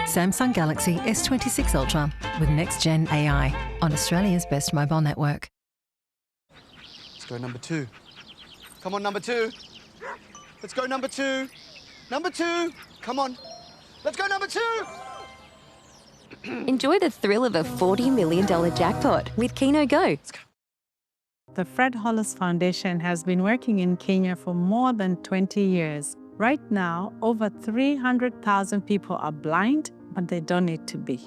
Samsung Galaxy S26 Ultra with next-gen AI on Australia's best mobile network. Let's go number 2. Come on, number 2. Let's go number 2. Number 2. Come on. Let's go number 2. Enjoy the thrill of a $40 million jackpot with Keno Go. The Fred Hollis Foundation has been working in Kenya for more than 20 years. Right now, over 300,000 people are blind, but they don't need to be.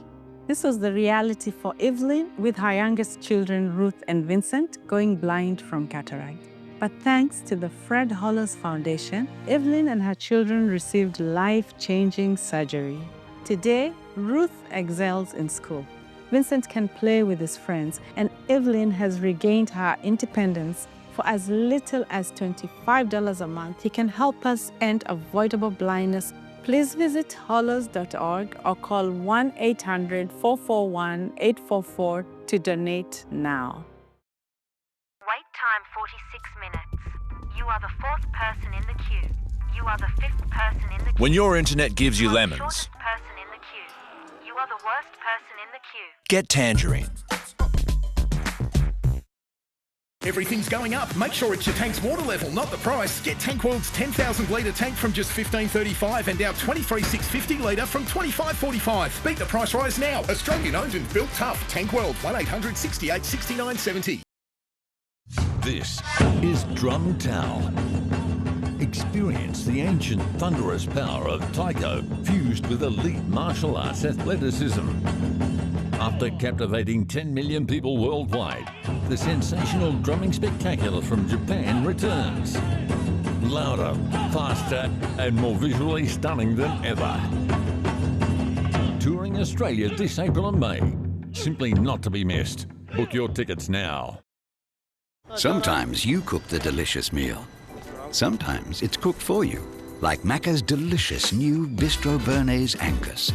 This was the reality for Evelyn, with her youngest children, Ruth and Vincent, going blind from cataract. But thanks to the Fred Hollis Foundation, Evelyn and her children received life-changing surgery. Today, Ruth excels in school. Vincent can play with his friends, and Evelyn has regained her independence. For as little as $25 a month, he can help us end avoidable blindness. Please visit hollis.org or call 1-800-441-844 to donate now. Wait time 46 minutes. You are the 4th person in the queue. You are the 5th person in the queue. When your internet gives you are the lemons, shortest person in the queue. You are the worst person in the queue. get Tangerine. Everything's going up. Make sure it's your tank's water level, not the price. Get Tank World's 10,000 litre tank from just $15.35 and our 23,650 litre from $25.45. Beat the price rise now. Australian owned and built tough. Tank World, 1-800 68 69 70. This is Drum Towel. Experience the ancient thunderous power of taiko fused with elite martial arts athleticism. After captivating 10 million people worldwide, the sensational drumming spectacular from Japan returns. Louder, faster, and more visually stunning than ever. Touring Australia this April and May. Simply not to be missed. Book your tickets now. Sometimes you cook the delicious meal. Sometimes it's cooked for you, like Macca's delicious new Bistro Bernays Angus.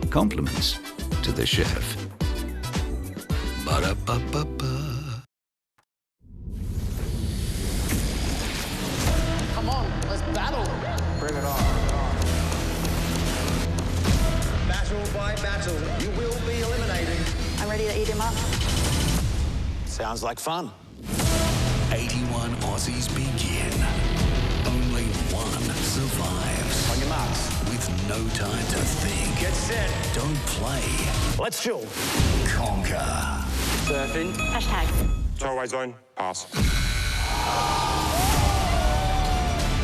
Compliments to the chef. Ba-da-ba-ba-ba. Come on, let's battle. Bring it on. Battle by battle, you will be eliminated. I'm ready to eat him up. Sounds like fun. 81 Aussies begin. Only one survives. On your marks. With no time to think. Get set. Don't play. Let's chill. Conquer. Surfing. Hashtag. Throwaway zone. Pass.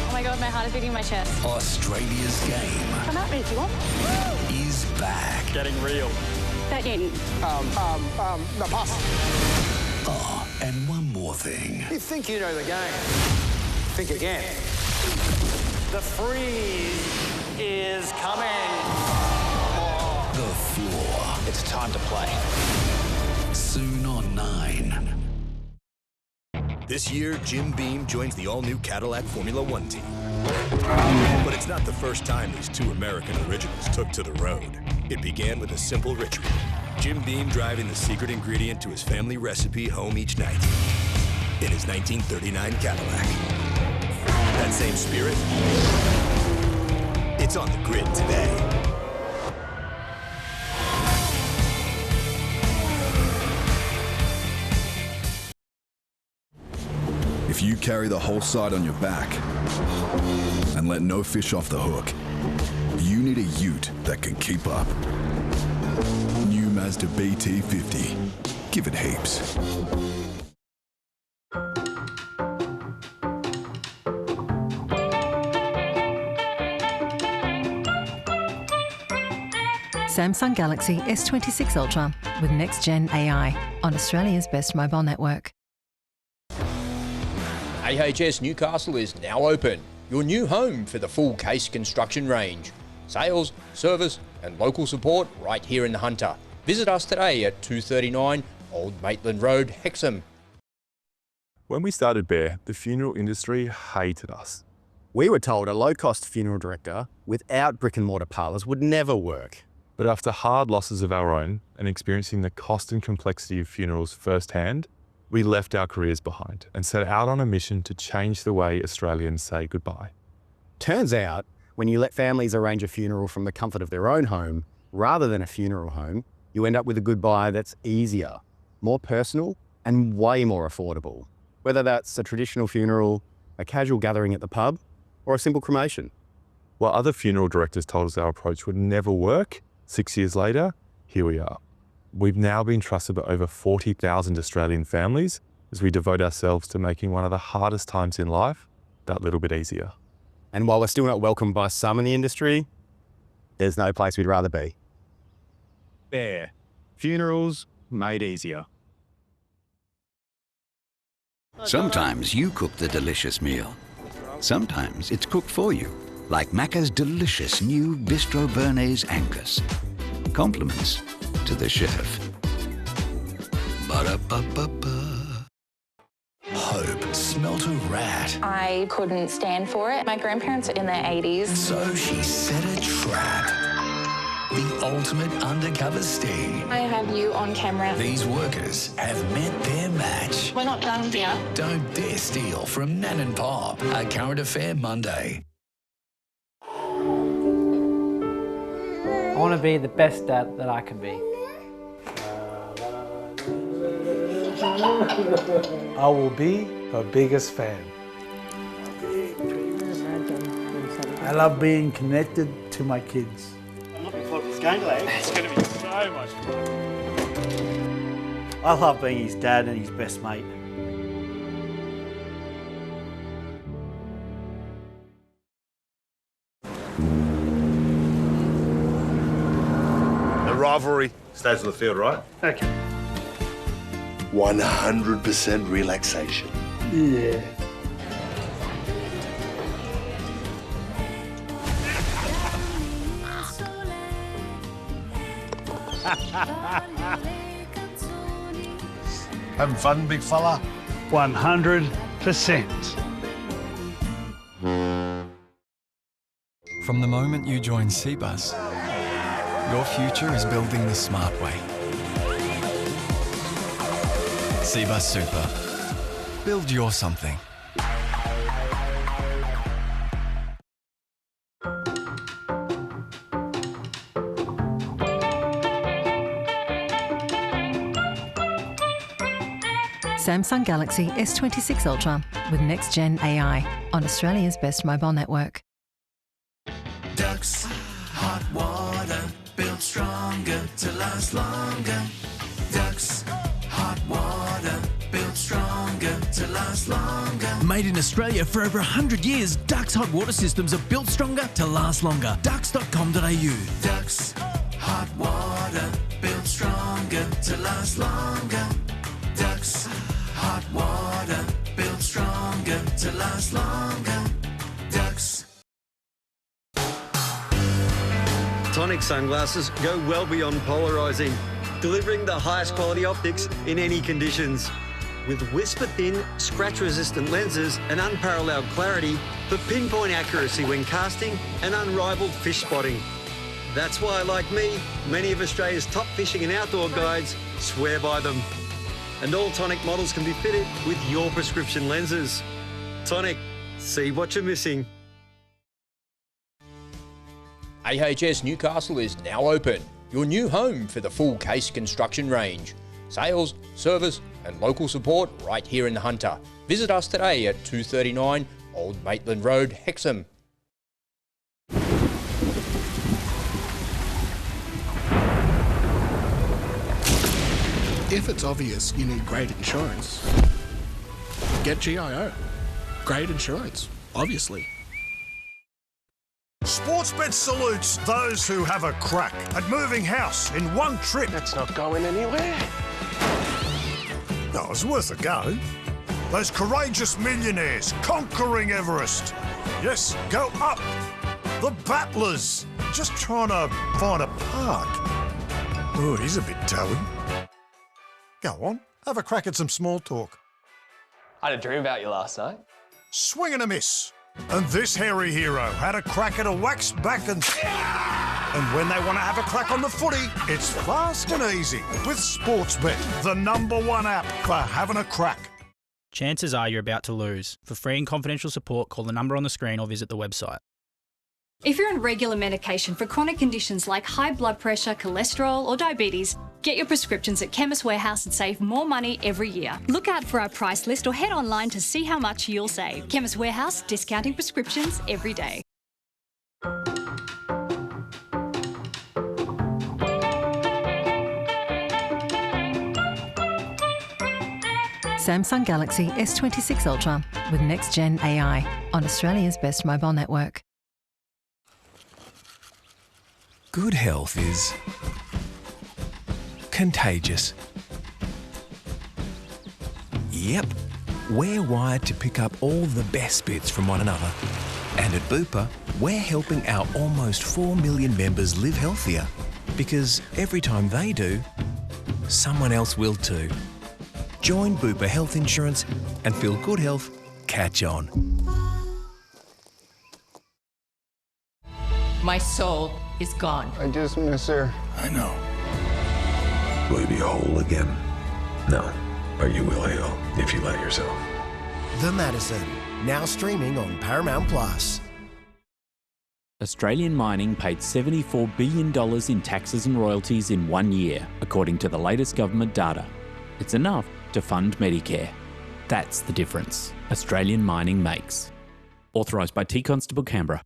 Oh my God, my heart is beating in my chest. Australia's game Come out if you want. is back. Getting real. 13. No, pass. Oh, and one more thing. You think you know the game. Think again. The freeze is coming. The floor. It's time to play. Soon on 9. This year, Jim Beam joins the all-new Cadillac Formula One team. But it's not the first time these two American originals took to the road. It began with a simple ritual. Jim Beam driving the secret ingredient to his family recipe home each night in his 1939 Cadillac. That same spirit, it's on the grid today. If you carry the whole side on your back and let no fish off the hook, you need a ute that can keep up. New Mazda BT50. Give it heaps. Samsung Galaxy S26 Ultra with next-gen AI on Australia's best mobile network. AHS Newcastle is now open, your new home for the full case construction range. Sales, service and local support right here in the Hunter. Visit us today at 239 Old Maitland Road, Hexham. When we started Bear, the funeral industry hated us. We were told a low-cost funeral director without brick-and-mortar parlours would never work. But after hard losses of our own and experiencing the cost and complexity of funerals firsthand, we left our careers behind and set out on a mission to change the way Australians say goodbye. Turns out, when you let families arrange a funeral from the comfort of their own home, Rather than a funeral home, you end up with a goodbye that's easier, more personal, and way more affordable. Whether that's a traditional funeral, a casual gathering at the pub, or a simple cremation. While other funeral directors told us our approach would never work, 6 years later, here we are. We've now been trusted by over 40,000 Australian families as we devote ourselves to making one of the hardest times in life that little bit easier. And while we're still not welcomed by some in the industry, there's no place we'd rather be. Bear. Funerals made easier. Sometimes you cook the delicious meal. Sometimes it's cooked for you, like Macca's delicious new Bistro Bernays Angus. Compliments to the chef. Ba-da-ba-ba-ba. Hope smelt a rat, I couldn't stand for it. My grandparents are in their 80s. so she set a trap. The ultimate undercover sting. I have you on camera. These workers have met their match. We're not done here. Don't dare steal from Nan and Pop, a current affair Monday. I want to be the best dad that I can be. I will be her biggest fan. I love being connected to my kids. I'm looking forward to this game today. It's going to be so much fun. I love being his dad and his best mate. The rivalry stays on the field, right? Okay. 100% relaxation. Yeah. Having fun, big fella? 100%. From the moment you join Cbus, your future is building the smart way. Cbus Super. Build your something. Samsung Galaxy S26 Ultra with next-gen AI on Australia's best mobile network. Ducks, hot water, built stronger to last longer. Ducks, hot water, built stronger to last longer. Made in Australia for over 100 years, Ducks hot water systems are built stronger to last longer. Ducks.com.au. Ducks, hot water, built stronger to last longer. Ducks, hot water, built stronger to last longer. Ducks. Tonic sunglasses go well beyond polarising, delivering the highest quality optics in any conditions. With whisper-thin, scratch-resistant lenses and unparalleled clarity for pinpoint accuracy when casting and unrivaled fish spotting. That's why, like me, many of Australia's top fishing and outdoor guides swear by them. And all Tonic models can be fitted with your prescription lenses. Tonic, see what you're missing. AHS Newcastle is now open, your new home for the full case construction range. Sales, service and local support right here in the Hunter. Visit us today at 239 Old Maitland Road, Hexham. If it's obvious you need great insurance, get GIO. Great insurance, obviously. Sportsbet salutes those who have a crack at moving house in one trip. That's not going anywhere. No, it's worth a go. Those courageous millionaires conquering Everest. Yes, go up. The battlers just trying to find a park. Oh, he's a bit toey. Go on, have a crack at some small talk. I had a dream about you last night. Swing and a miss. And this hairy hero had a crack at a wax back and when they want to have a crack on the footy, it's fast and easy with Sportsbet, the #1 app for having a crack. Chances are you're about to lose. For free and confidential support, call the number on the screen or visit the website. If you're on regular medication for chronic conditions like high blood pressure, cholesterol or diabetes, get your prescriptions at Chemist Warehouse and save more money every year. Look out for our price list or head online to see how much you'll save. Chemist Warehouse, discounting prescriptions every day. Samsung Galaxy S26 Ultra with next-gen AI on Australia's best mobile network. Good health is contagious. Yep, we're wired to pick up all the best bits from one another. And at Bupa, we're helping our almost 4 million members live healthier. Because every time they do, someone else will too. Join Bupa Health Insurance and feel good health catch on. My soul is gone. I just miss her. I know. Will you be whole again? No. But you will heal if you let yourself. The Madison, now streaming on Paramount Plus. Australian mining paid $74 billion in taxes and royalties in 1 year, according to the latest government data. It's enough to fund Medicare. That's the difference Australian mining makes. Authorised by T Constable Canberra.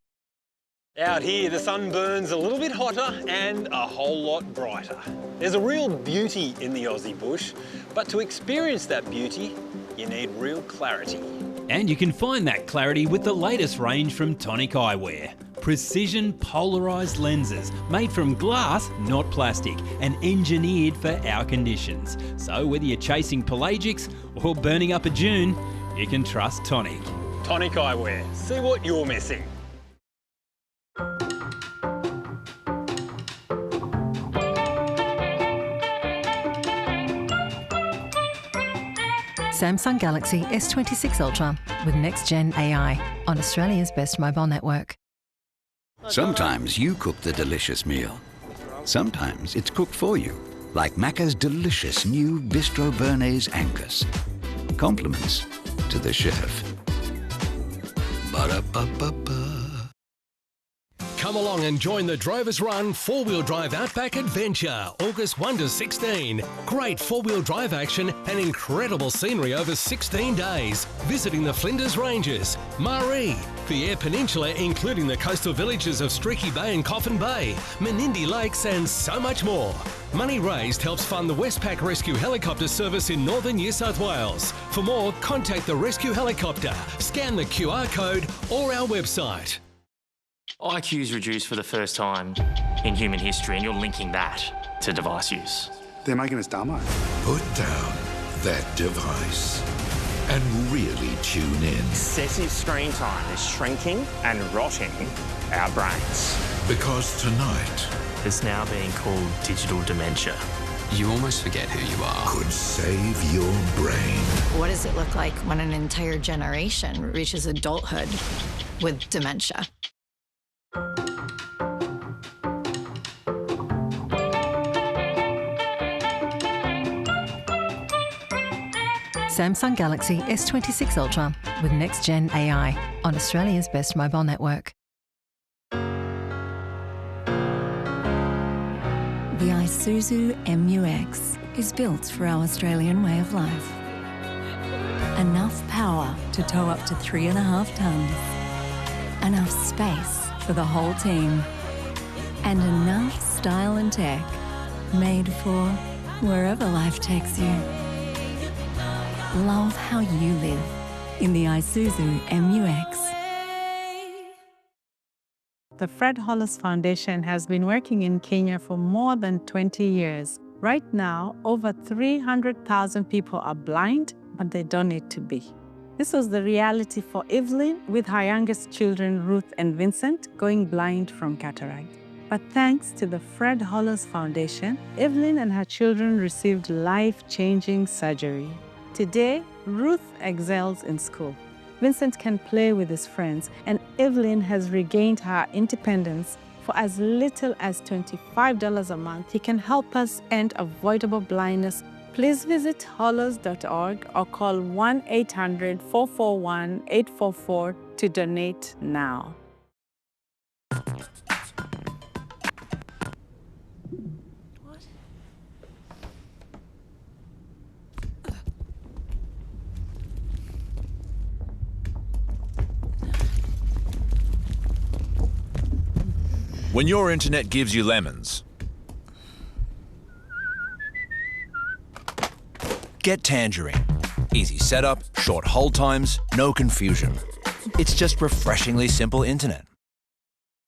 Out here, the sun burns a little bit hotter and a whole lot brighter. There's a real beauty in the Aussie bush, but to experience that beauty, you need real clarity. And you can find that clarity with the latest range from Tonic Eyewear. Precision polarised lenses made from glass, not plastic, and engineered for our conditions. So whether you're chasing pelagics or burning up a dune, you can trust Tonic. Tonic Eyewear. See what you're missing. Samsung Galaxy S26 Ultra with next-gen AI on Australia's best mobile network. Sometimes you cook the delicious meal. Sometimes it's cooked for you, like Macca's delicious new Bistro Bernays Angus. Compliments to the chef. Ba-da-ba-ba-ba. Come along and join the Drovers Run 4-wheel drive Outback Adventure, August 1 to 16. Great 4-wheel drive action and incredible scenery over 16 days. Visiting the Flinders Ranges, Maree, the Eyre Peninsula including the coastal villages of Streaky Bay and Coffin Bay, Menindee Lakes and so much more. Money raised helps fund the Westpac Rescue Helicopter Service in northern New South Wales. For more, contact the Rescue Helicopter, scan the QR code or our website. IQ's reduced for the first time in human history, and you're linking that to device use. They're making us dumber. Put down that device and really tune in. Excessive screen time is shrinking and rotting our brains. Because tonight... It's now being called digital dementia. You almost forget who you are. Could save your brain. What does it look like when an entire generation reaches adulthood with dementia? Samsung Galaxy S26 Ultra with next-gen AI on Australia's best mobile network. The Isuzu MU-X is built for our Australian way of life. Enough power to tow up to 3.5 tons. Enough space for the whole team. And enough style and tech made for wherever life takes you. Love how you live in the Isuzu MU-X. The Fred Hollis Foundation has been working in Kenya for more than 20 years. Right now, over 300,000 people are blind, but they don't need to be. This was the reality for Evelyn with her youngest children, Ruth and Vincent, going blind from cataract. But thanks to the Fred Hollis Foundation, Evelyn and her children received life-changing surgery. Today, Ruth excels in school. Vincent can play with his friends, and Evelyn has regained her independence. For as little as $25 a month, he can help us end avoidable blindness. Please visit hollis.org or call 1-800-441-844 to donate now. When your internet gives you lemons, get Tangerine. Easy setup, short hold times, no confusion. It's just refreshingly simple internet.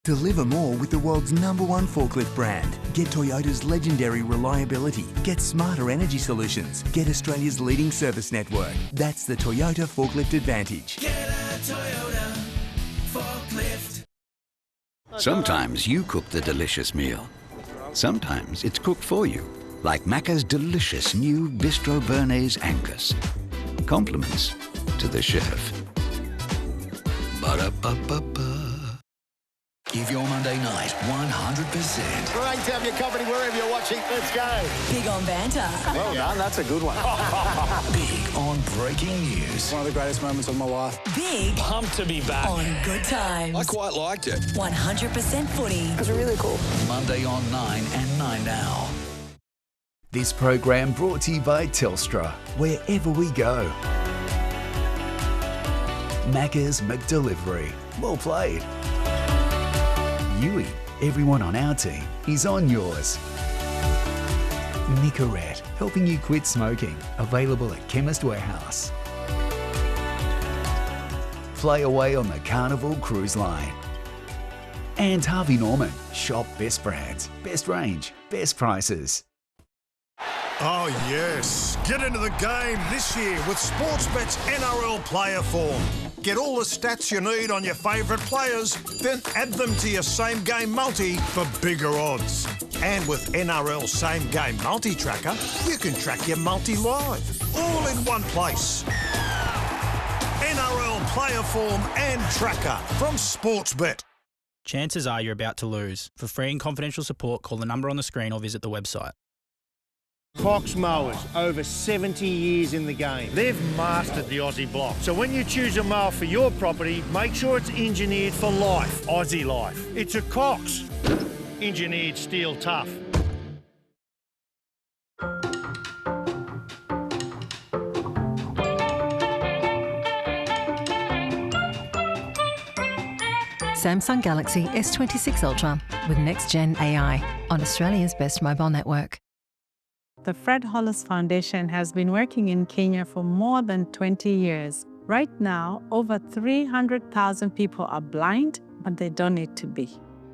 Deliver more with the world's #1 forklift brand. Get Toyota's legendary reliability. Get smarter energy solutions. Get Australia's leading service network. That's the Toyota Forklift Advantage. Get a Toyota forklift. Sometimes you cook the delicious meal. Sometimes it's cooked for you, like Macca's delicious new Bistro Bernays Angus. Compliments to the chef. Ba-da-ba-ba-ba. Give your Monday night 100%. Great to have your company wherever you're watching. Let's go. Big on banter. Well done, that's a good one. Big on breaking news. One of the greatest moments of my life. Big. Pumped to be back. On good times. I quite liked it. 100% footy. It was really cool. Monday on 9 and 9 now. This program brought to you by Telstra, wherever we go. Macca's McDelivery. Well played. Yui, everyone on our team is on yours. Nicorette, helping you quit smoking. Available at Chemist Warehouse. Play away on the Carnival Cruise Line. And Harvey Norman, shop best brands, best range, best prices. Oh yes, get into the game this year with Sportsbet's NRL Player Form. Get all the stats you need on your favourite players, then add them to your Same Game Multi for bigger odds. And with NRL Same Game Multi Tracker, you can track your multi live, all in one place. NRL Player Form and Tracker from Sportsbet. Chances are you're about to lose. For free and confidential support, call the number on the screen or visit the website. Cox Mowers, over 70 years in the game. They've mastered the Aussie block. So when you choose a mower for your property, make sure it's engineered for life, Aussie life. It's a Cox. Engineered steel tough. Samsung Galaxy S26 Ultra with next-gen AI on Australia's best mobile network. The Fred Hollis Foundation has been working in Kenya for more than 20 years. Right now, over 300,000 people are blind, but they don't need to be.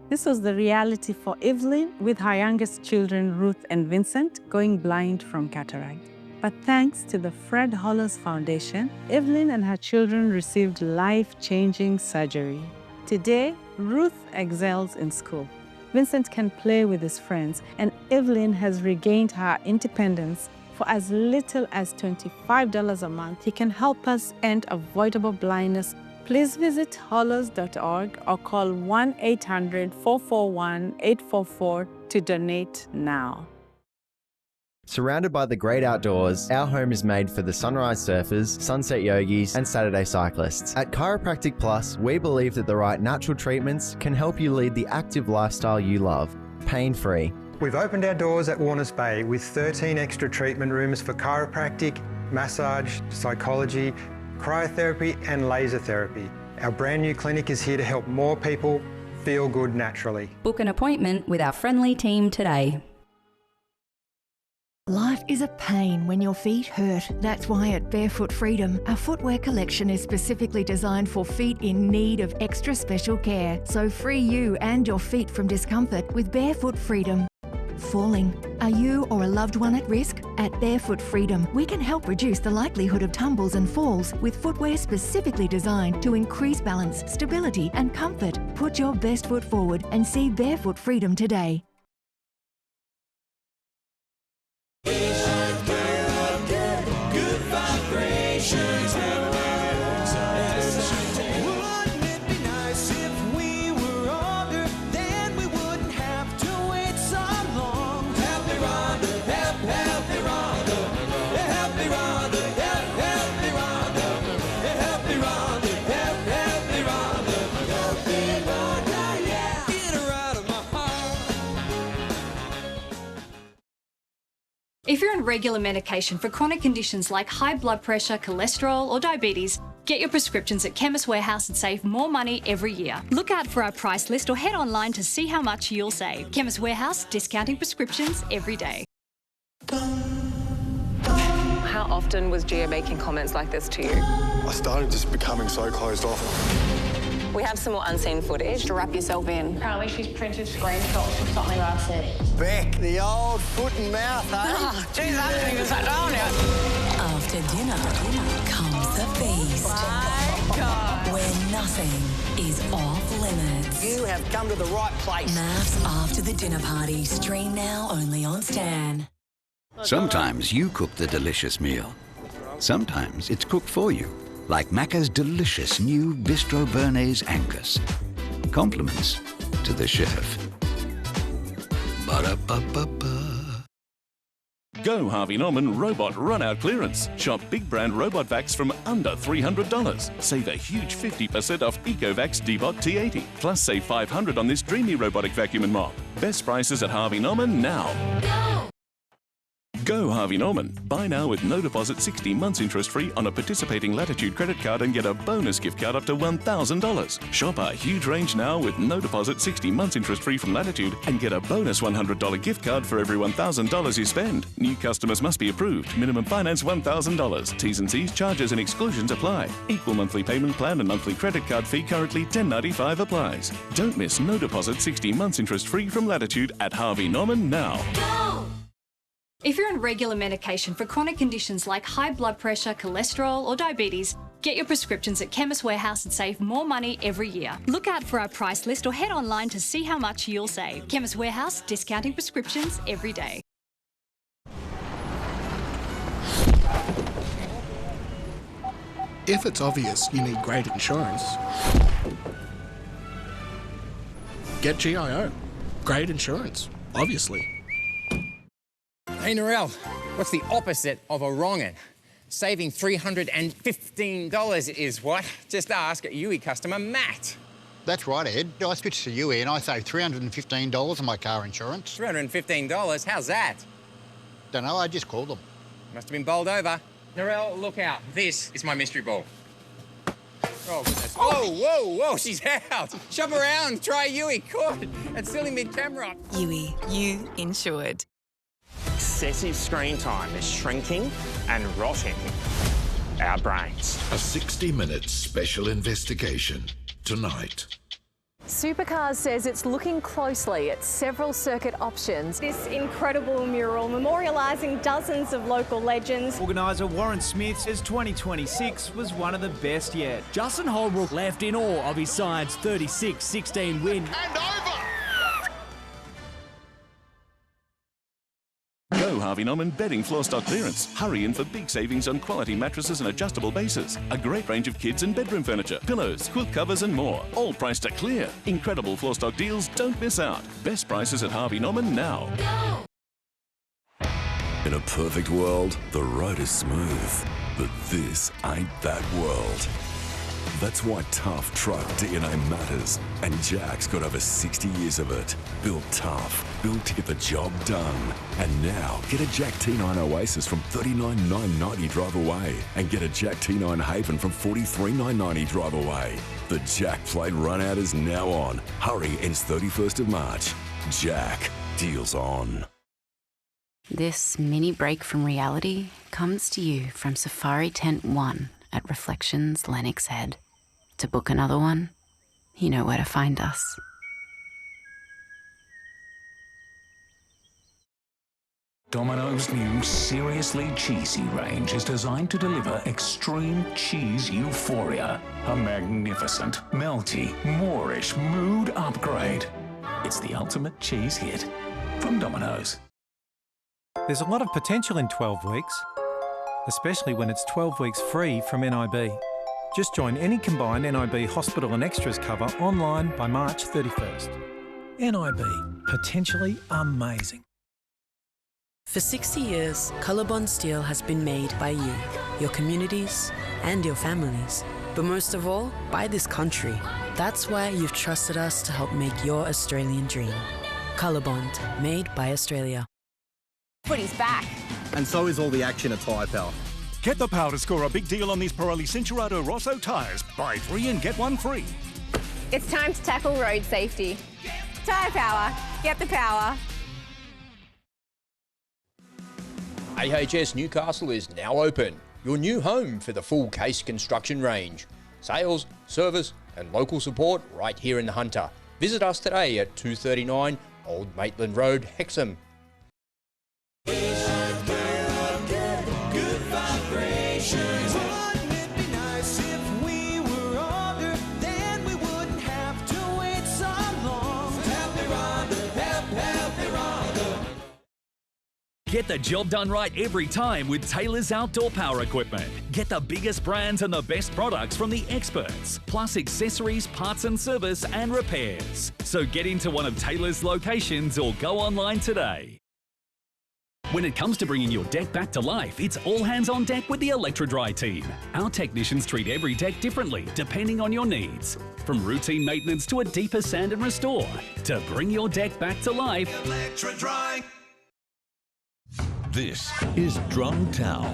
This was the reality for Evelyn, with her youngest children, Ruth and Vincent, going blind from cataract. But thanks to the Fred Hollis Foundation, Evelyn and her children received life-changing surgery. Today, Ruth excels in school. Vincent can play with his friends, and Evelyn has regained her independence. For as little as $25 a month, he can help us end avoidable blindness. Please visit hollows.org or call 1-800-441-844 to donate now. Surrounded by the great outdoors, our home is made for the sunrise surfers, sunset yogis, and Saturday cyclists. At Chiropractic Plus, we believe that the right natural treatments can help you lead the active lifestyle you love, pain-free. We've opened our doors at Warners Bay with 13 extra treatment rooms for chiropractic, massage, psychology, cryotherapy, and laser therapy. Our brand new clinic is here to help more people feel good naturally. Book an appointment with our friendly team today. Life is a pain when your feet hurt. That's why at Barefoot Freedom, our footwear collection is specifically designed for feet in need of extra special care. So free you and your feet from discomfort with Barefoot Freedom. Falling. Are you or a loved one at risk? At Barefoot Freedom, we can help reduce the likelihood of tumbles and falls with footwear specifically designed to increase balance, stability and comfort. Put your best foot forward and see Barefoot Freedom today. Good vibrations. Wouldn't it be nice if we were older? Then we wouldn't have to wait so long. Help me Rhonda, help me Rhonda. Help me Rhonda, help me Rhonda. Help me Rhonda, help me Rhonda. Help me Rhonda, yeah. Get her out of my heart. If you're on regular medication for chronic conditions like high blood pressure, cholesterol, or diabetes, Get your prescriptions at Chemist Warehouse and save more money every year. Look out for our price list or head online to see how much you'll save. Chemist Warehouse, discounting prescriptions every day. How often was Gia making comments like this to you? I started just becoming so closed off. We have some more unseen footage to wrap yourself in. Apparently she's printed screenshots from something I said. Beck, the old foot and mouth, eh? Geez, I haven't even sat down yet. After dinner comes the feast. My God. Where nothing is off limits. You have come to the right place. Maths After the Dinner Party. Stream now only on Stan. Sometimes you cook the delicious meal. Sometimes it's cooked for you. Like Macca's delicious new Bistro Bernays Angus. Compliments to the chef. Ba-da-ba-ba-ba. Go Harvey Norman Robot Run-Out Clearance. Shop big brand robot vacs from under $300. Save a huge 50% off EcoVacs Dbot T80. Plus save $500 on this dreamy robotic vacuum and mop. Best prices at Harvey Norman now. Go Harvey Norman. Buy now with no deposit, 60 months interest free on a participating Latitude credit card and get a bonus gift card up to $1,000. Shop our huge range now with no deposit, 60 months interest free from Latitude and get a bonus $100 gift card for every $1,000 you spend. New customers must be approved. Minimum finance $1,000. T's and C's, charges and exclusions apply. Equal monthly payment plan and monthly credit card fee currently $10.95 applies. Don't miss no deposit, 60 months interest free from Latitude at Harvey Norman now. Go! If you're on regular medication for chronic conditions like high blood pressure, cholesterol or diabetes, get your prescriptions at Chemist Warehouse and save more money every year. Look out for our price list or head online to see how much you'll save. Chemist Warehouse, discounting prescriptions every day. If it's obvious you need great insurance, get GIO. Great insurance, obviously. Hey, Narelle, what's the opposite of a wrong'un? Saving $315 is what? Just ask UE customer Matt. That's right, Ed. I switched to UE and I saved $315 on my car insurance. $315? How's that? Don't know, I just called them. Must have been bowled over. Narelle, look out. This is my mystery ball. Oh, goodness. Whoa, whoa, whoa, she's out. Shop around, try UE. Good. It's silly mid-camera. UE, you insured. Excessive screen time is shrinking and rotting our brains. A 60-minute special investigation tonight. Supercars says it's looking closely at several circuit options. This incredible mural memorialising dozens of local legends. Organiser Warren Smith says 2026 was one of the best yet. Justin Holbrook left in awe of his side's 36-16 win. And over! Go Harvey Norman bedding floor stock clearance. Hurry in for big savings on quality mattresses and adjustable bases. A great range of kids and bedroom furniture, pillows, quilt covers and more. All priced at clear. Incredible floor stock deals, don't miss out. Best prices at Harvey Norman now. In a perfect world, the road is smooth. But this ain't that world. That's why tough truck DNA matters. And Jack's got over 60 years of it. Built tough, built to get the job done. And now, get a Jack T9 Oasis from $39,990 drive away. And get a Jack T9 Haven from $43,990 drive away. The Jack Plate run out is now on. Hurry, ends 31st of March. Jack, deals on. This mini break from reality comes to you from Safari Tent 1 at Reflections Lennox Head. To book another one, you know where to find us. Domino's new Seriously Cheesy range is designed to deliver extreme cheese euphoria. A magnificent, melty, Moorish mood upgrade. It's the ultimate cheese hit from Domino's. There's a lot of potential in 12 weeks, especially when it's 12 weeks free from NIB. Just join any combined NIB hospital and extras cover online by March 31st. NIB, potentially amazing. For 60 years, Colorbond Steel has been made by you, your communities, and your families. But most of all, by this country. That's why you've trusted us to help make your Australian dream. Colorbond, made by Australia. Footy's back. And so is all the action at Tyre Power. Get the power to score a big deal on these Pirelli Cinturato Rosso tyres. Buy 3 and get 1 free. It's time to tackle road safety. Tyre Power. Get the power. AHS Newcastle is now open. Your new home for the full case construction range. Sales, service and local support right here in the Hunter. Visit us today at 239 Old Maitland Road, Hexham. Get the job done right every time with Taylor's Outdoor Power Equipment. Get the biggest brands and the best products from the experts, plus accessories, parts and service and repairs. So get into one of Taylor's locations or go online today. When it comes to bringing your deck back to life, it's all hands on deck with the Electrodry team. Our technicians treat every deck differently, depending on your needs. From routine maintenance to a deeper sand and restore. To bring your deck back to life, Electrodry. This is Drum Tau.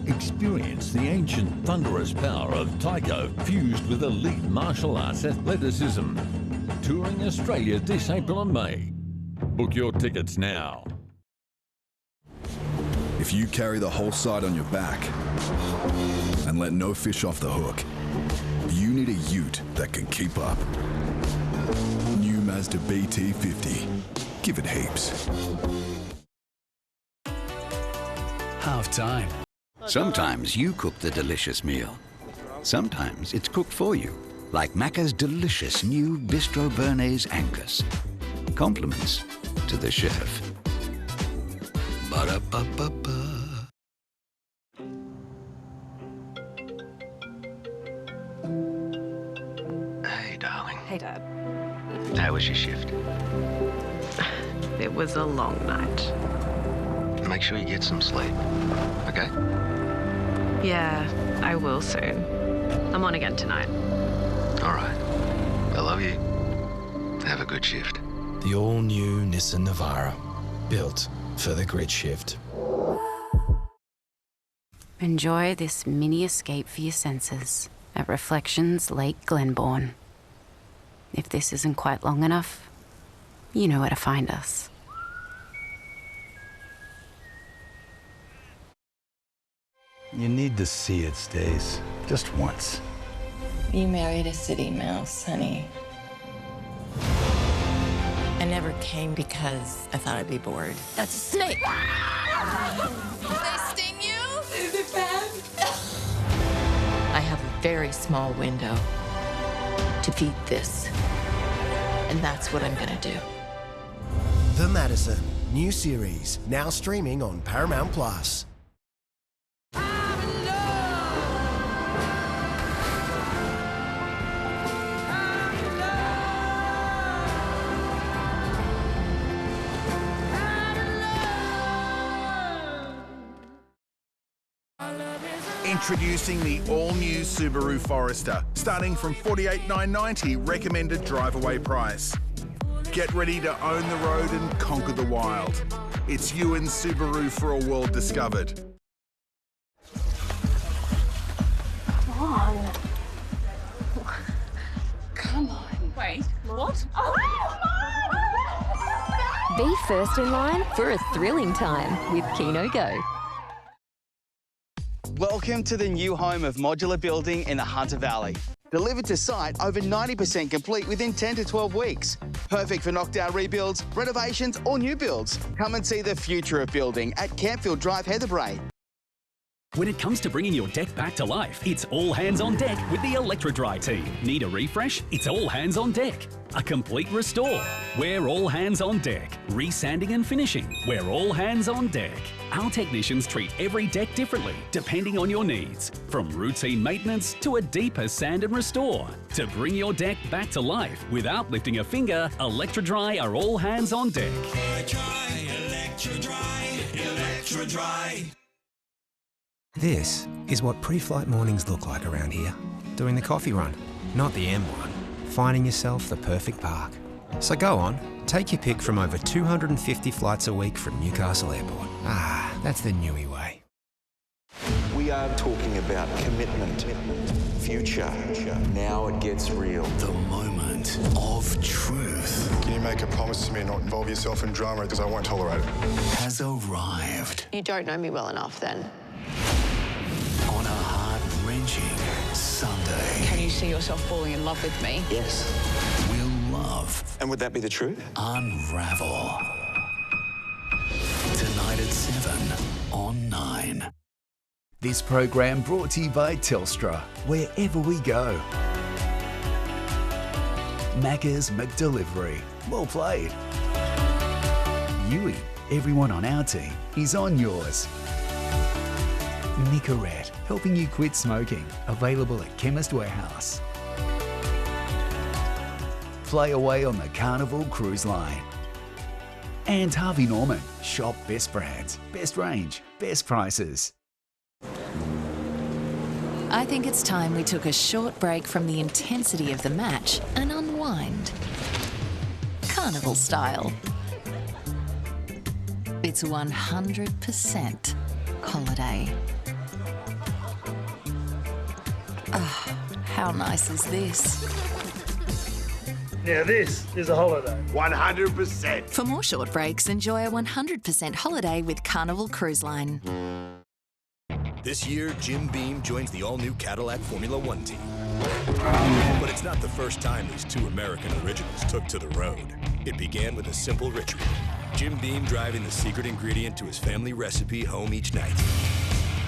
Experience the ancient thunderous power of taiko fused with elite martial arts athleticism. Touring Australia this April and May. Book your tickets now. If you carry the whole side on your back and let no fish off the hook, you need a ute that can keep up. New Mazda BT50. Give it heaps. Half-time. Sometimes you cook the delicious meal. Sometimes it's cooked for you, like Macca's delicious new Bistro Bernays Angus. Compliments to the chef. Ba-da-ba-ba-ba. Hey, darling. Hey, Dad. How was your shift? It was a long night. Make sure you get some sleep, okay? Yeah, I will soon. I'm on again tonight. All right. I love you. Have a good shift. The all-new Nissan Navara. Built for the grid shift. Enjoy this mini escape for your senses at Reflections Lake Glenbourne. If this isn't quite long enough, you know where to find us. You need to see it, Stace. Just once. You married a city mouse, honey. I never came because I thought I'd be bored. That's a snake. Did they sting you? Is it bad? I have a very small window to feed this. And that's what I'm gonna do. The Madison, new series, now streaming on Paramount Plus. Introducing the all-new Subaru Forester, starting from $48,990 recommended drive-away price. Get ready to own the road and conquer the wild. It's you and Subaru for a world discovered. Come on. Come on. Wait, what? Be first in line for a thrilling time with Keno Go. Welcome to the new home of modular building in the Hunter Valley. Delivered to site, over 90% complete within 10 to 12 weeks. Perfect for knockdown rebuilds, renovations or new builds. Come and see the future of building at Campfield Drive, Heatherbrae. When it comes to bringing your deck back to life, it's all hands on deck with the Electrodry team. Need a refresh? It's all hands on deck. A complete restore? We're all hands on deck. Resanding and finishing? We're all hands on deck. Our technicians treat every deck differently, depending on your needs. From routine maintenance to a deeper sand and restore. To bring your deck back to life without lifting a finger, Electrodry are all hands on deck. Electrodry. This is what pre-flight mornings look like around here. Doing the coffee run, not the M1. Finding yourself the perfect park. So go on, take your pick from over 250 flights a week from Newcastle Airport. Ah, that's the Newey way. We are are talking about commitment, future. Now it gets real. The moment of truth. Can you make a promise to me not involve yourself in drama because I won't tolerate it? Has arrived. You don't know me well enough then. On a heart-wrenching Sunday. Can you see yourself falling in love with me? Yes. Will love. And would that be the truth? Unravel. Tonight at 7 on 9. This program brought to you by Telstra, wherever we go. Macca's McDelivery. Well played. Yui, everyone on our team is on yours. Nicorette, helping you quit smoking. Available at Chemist Warehouse. Play away on the Carnival Cruise Line. And Harvey Norman. Shop best brands, best range, best prices. I think it's time we took a short break from the intensity of the match and unwind. Carnival style. It's 100% holiday. Oh, how nice is this? Now this is a holiday. 100%. For more short breaks, enjoy a 100% holiday with Carnival Cruise Line. This year, Jim Beam joins the all-new Cadillac Formula One team. But it's not the first time these two American originals took to the road. It began with a simple ritual. Jim Beam driving the secret ingredient to his family recipe home each night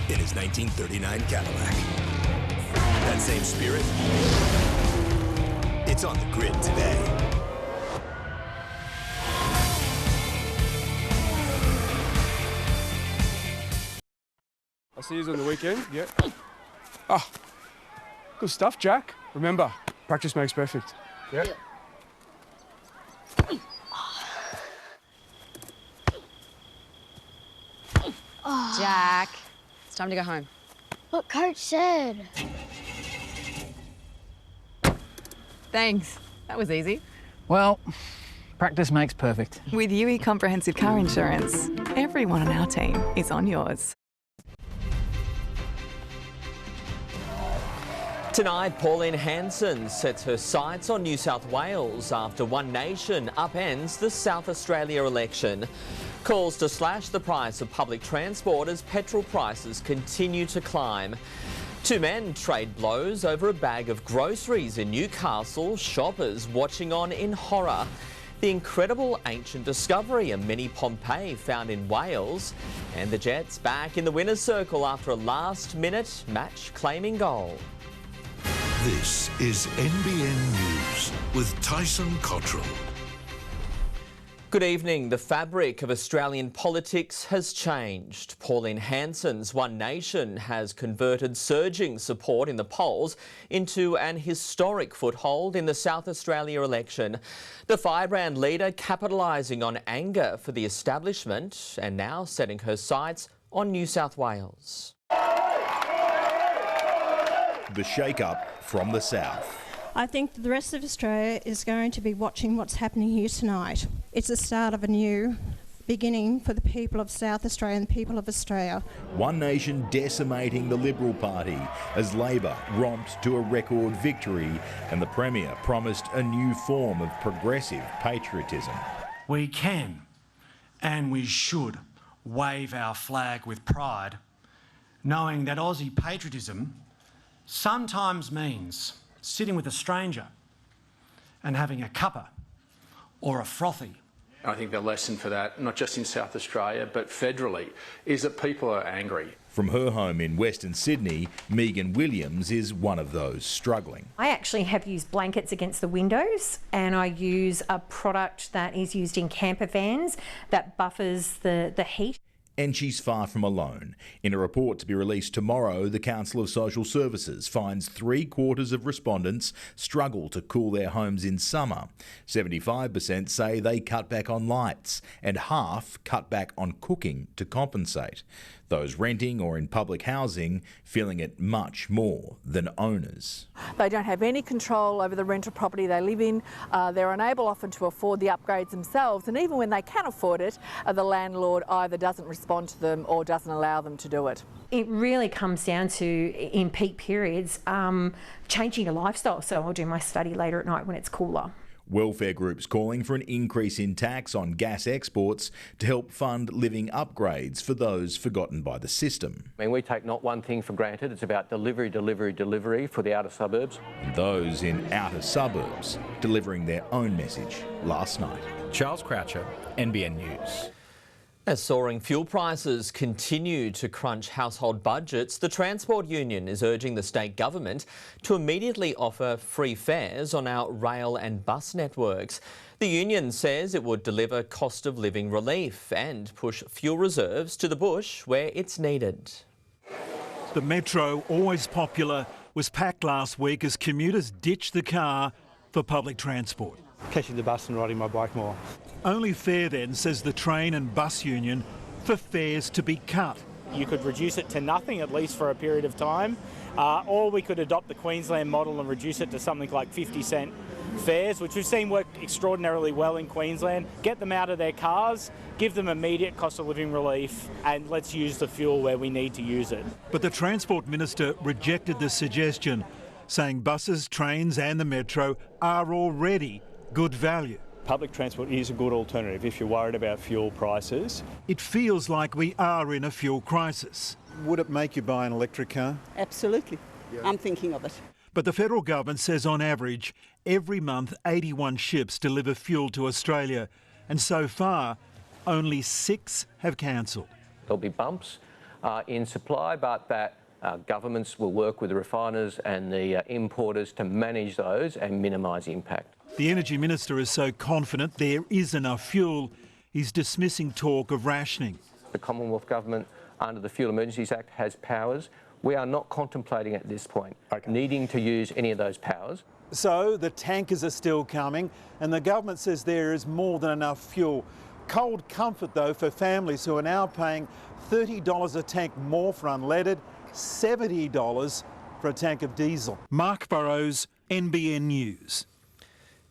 in his 1939 Cadillac. That same spirit, it's on the grid today. I'll see you on the weekend, yeah. Ah, good stuff, Jack. Remember, practice makes perfect. Yeah? Jack, it's time to go home. What Coach said. Thanks. That was easy. Well, practice makes perfect. With UE Comprehensive Car Insurance, everyone on our team is on yours. Tonight, Pauline Hanson sets her sights on New South Wales after One Nation upends the South Australia election. Calls to slash the price of public transport as petrol prices continue to climb. Two men trade blows over a bag of groceries in Newcastle, shoppers watching on in horror. The incredible ancient discovery, a mini Pompeii found in Wales. And the Jets back in the winner's circle after a last-minute match-claiming goal. This is NBN News with Tyson Cottrill. Good evening. The fabric of Australian politics has changed. Pauline Hanson's One Nation has converted surging support in the polls into an historic foothold in the South Australia election. The firebrand leader capitalising on anger for the establishment and now setting her sights on New South Wales. The shake-up from the south. I think the rest of Australia is going to be watching what's happening here tonight. It's the start of a new beginning for the people of South Australia and the people of Australia. One Nation decimating the Liberal Party as Labor romped to a record victory and the Premier promised a new form of progressive patriotism. We can and we should wave our flag with pride, knowing that Aussie patriotism sometimes means sitting with a stranger and having a cuppa or a frothy. I think the lesson for that, not just in South Australia, but federally, is that people are angry. From her home in Western Sydney, Megan Williams is one of those struggling. I actually have used blankets against the windows, and I use a product that is used in camper vans that buffers the heat. And she's far from alone. In a report to be released tomorrow, the Council of Social Services finds 3/4 of respondents struggle to cool their homes in summer. 75% say they cut back on lights, and half cut back on cooking to compensate. Those renting or in public housing feeling it much more than owners. They don't have any control over the rental property they live in. They're unable often to afford the upgrades themselves, and even when they can afford it, the landlord either doesn't respond to them or doesn't allow them to do it. It really comes down to, in peak periods, changing your lifestyle. So I'll do my study later at night when it's cooler. Welfare groups calling for an increase in tax on gas exports to help fund living upgrades for those forgotten by the system. I mean, we take not one thing for granted. It's about delivery, delivery, delivery for the outer suburbs. And those in outer suburbs delivering their own message last night. Charles Croucher, NBN News. As soaring fuel prices continue to crunch household budgets, the Transport Union is urging the state government to immediately offer free fares on our rail and bus networks. The union says it would deliver cost of living relief and push fuel reserves to the bush where it's needed. The Metro, always popular, was packed last week as commuters ditched the car for public transport. Catching the bus and riding my bike more. Only fair then, says the train and bus union, for fares to be cut. You could reduce it to nothing, at least for a period of time, or we could adopt the Queensland model and reduce it to something like 50-cent fares, which we've seen work extraordinarily well in Queensland. Get them out of their cars, give them immediate cost of living relief, and let's use the fuel where we need to use it. But the Transport Minister rejected the suggestion, saying buses, trains and the Metro are already good value. Public transport is a good alternative if you're worried about fuel prices. It feels like we are in a fuel crisis. Would it make you buy an electric car? Absolutely. Yeah. I'm thinking of it. But the federal government says on average, every month 81 ships deliver fuel to Australia, and so far only 6 have cancelled. There'll be bumps in supply, but that governments will work with the refiners and the importers to manage those and minimise impact. The Energy Minister is so confident there is enough fuel, he's dismissing talk of rationing. The Commonwealth Government, under the Fuel Emergencies Act, has powers. We are not contemplating at this point needing to use any of those powers. So the tankers are still coming, and the government says there is more than enough fuel. Cold comfort, though, for families who are now paying $30 a tank more for unleaded, $70 for a tank of diesel. Mark Burrows, NBN News.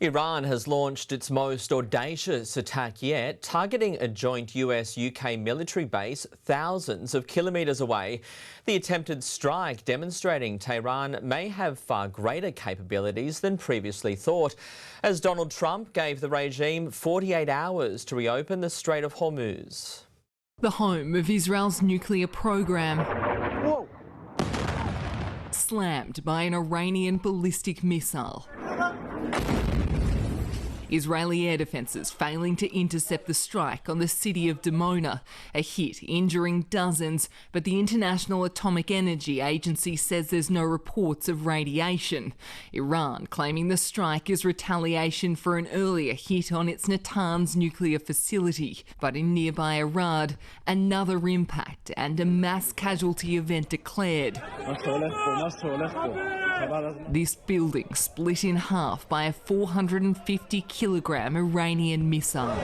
Iran has launched its most audacious attack yet, targeting a joint US-UK military base thousands of kilometres away. The attempted strike demonstrating Tehran may have far greater capabilities than previously thought, as Donald Trump gave the regime 48 hours to reopen the Strait of Hormuz. The home of Israel's nuclear program. Whoa. Slammed by an Iranian ballistic missile. Israeli air defences failing to intercept the strike on the city of Dimona, a hit injuring dozens, but the International Atomic Energy Agency says there's no reports of radiation. Iran claiming the strike is retaliation for an earlier hit on its Natanz nuclear facility. But in nearby Arad, another impact and a mass casualty event declared. This building split in half by a 450-kilogram Iranian missile.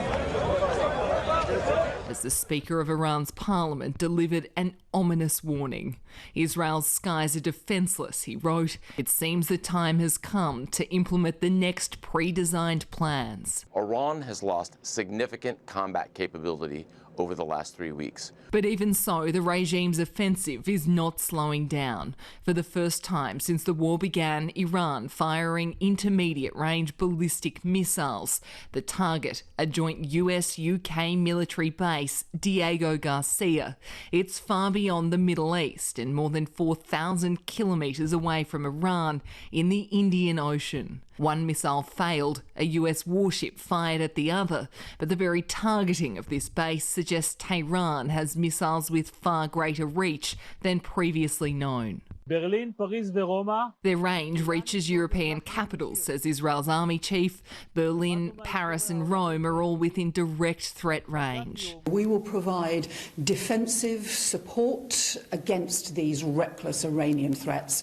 As the Speaker of Iran's parliament delivered an ominous warning. Israel's skies are defenceless, he wrote. It seems the time has come to implement the next pre-designed plans. Iran has lost significant combat capability over the last 3 weeks. But even so, the regime's offensive is not slowing down. For the first time since the war began, Iran firing intermediate-range ballistic missiles. The target, a joint US-UK military base, Diego Garcia. It's far beyond the Middle East and more than 4,000 kilometres away from Iran in the Indian Ocean. One missile failed, a US warship fired at the other, but the very targeting of this base suggests Tehran has missiles with far greater reach than previously known. Berlin, Paris, Roma. Their range reaches European capitals, says Israel's army chief. Berlin, Paris and Rome are all within direct threat range. We will provide defensive support against these reckless Iranian threats.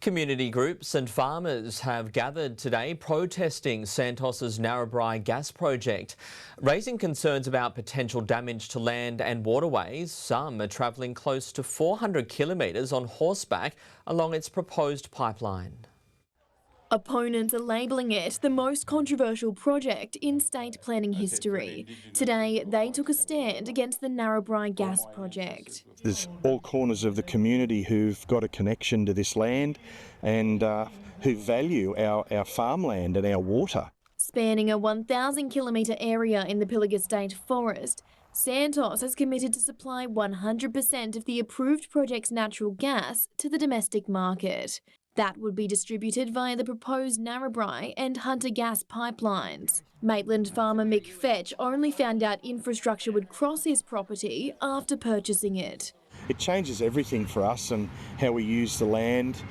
Community groups and farmers have gathered today protesting Santos's Narrabri gas project, raising concerns about potential damage to land and waterways. Some are travelling close to 400 kilometres on horseback along its proposed pipeline. Opponents are labelling it the most controversial project in state planning history. Today, they took a stand against the Narrabri gas project. There's all corners of the community who've got a connection to this land and who value our farmland and our water. Spanning a 1,000 kilometre area in the Pilliga State Forest, Santos has committed to supply 100% of the approved project's natural gas to the domestic market. That would be distributed via the proposed Narrabri and Hunter gas pipelines. Maitland farmer Mick Fetch only found out infrastructure would cross his property after purchasing it. It changes everything for us and how we use the land.